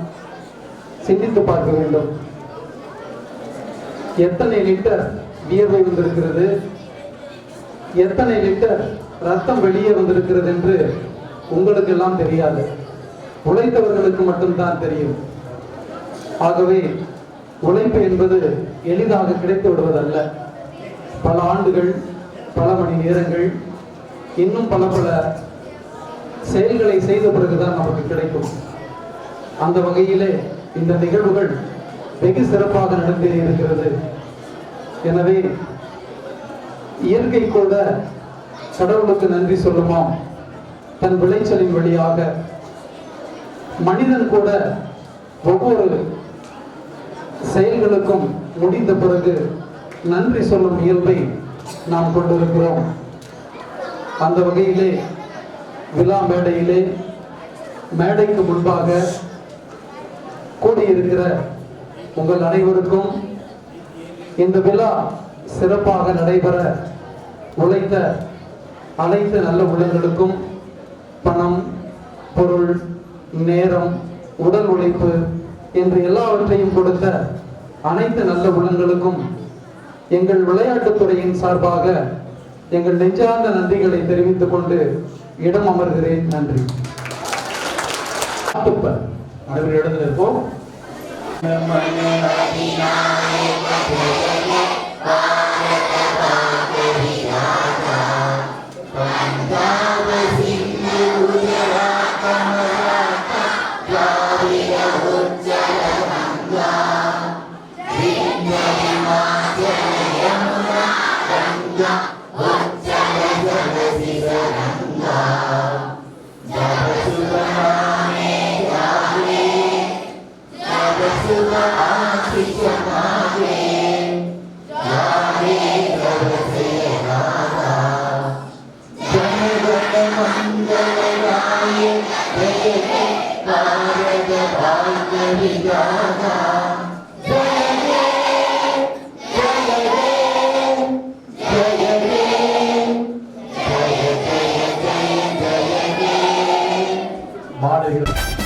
சிந்தித்து பார்க்க வேண்டும். எத்தனை லிட்டர் வியர்வை வந்திருக்கிறது, எத்தனை லிட்டர் ரத்தம் வெளியே வந்திருக்கிறது என்று உங்களுக்கு எல்லாம் தெரியாது, உழைத்தவர்களுக்கு மட்டும்தான் தெரியும். ஆகவே உழைப்பு என்பது எளிதாக கிடைத்து விடுவதல்ல. பல ஆண்டுகள், பல மணி நேரங்கள், இன்னும் பல பல செயல்களை செய்த பிறகுதான் நமக்கு கிடைக்கும். அந்த வகையிலே இந்த நிகழ்வுகள் வெகு சிறப்பாக நடந்தே இருக்கிறது. எனவே இயற்கை கூட கடவுளுக்கு நன்றி சொல்லுமாம் தன் விளைச்சலின் வழியாக. மனிதன் கூட ஒவ்வொரு செயல்களுக்கும் முடிந்த பிறகு நன்றி சொல்லும் இயல்பை நாம் கொண்டிருக்கிறோம். அந்த வகையிலே விழா மேடையிலே மேடைக்கு முன்பாக கூடியிருக்கிற உங்கள் அனைவருக்கும் இந்த விழா சிறப்பாக நடைபெற உழைத்த அனைத்து நல்ல உள்ளங்களுக்கும் பணம், பொருள், நேரம், உடல் உழைப்பு என்று எல்லாவற்றையும் கொடுத்த அனைத்து நல்ல உள்ளங்களுக்கும் எங்கள் விளையாட்டுத்துறையின் சார்பாக எங்கள் நெஞ்சார்ந்த நன்றிகளை தெரிவித்துக் கொண்டு இடம் அமர்கிறேன். நன்றி. அனைவரும் இடத்தில் இருப்போம். மாடுகள்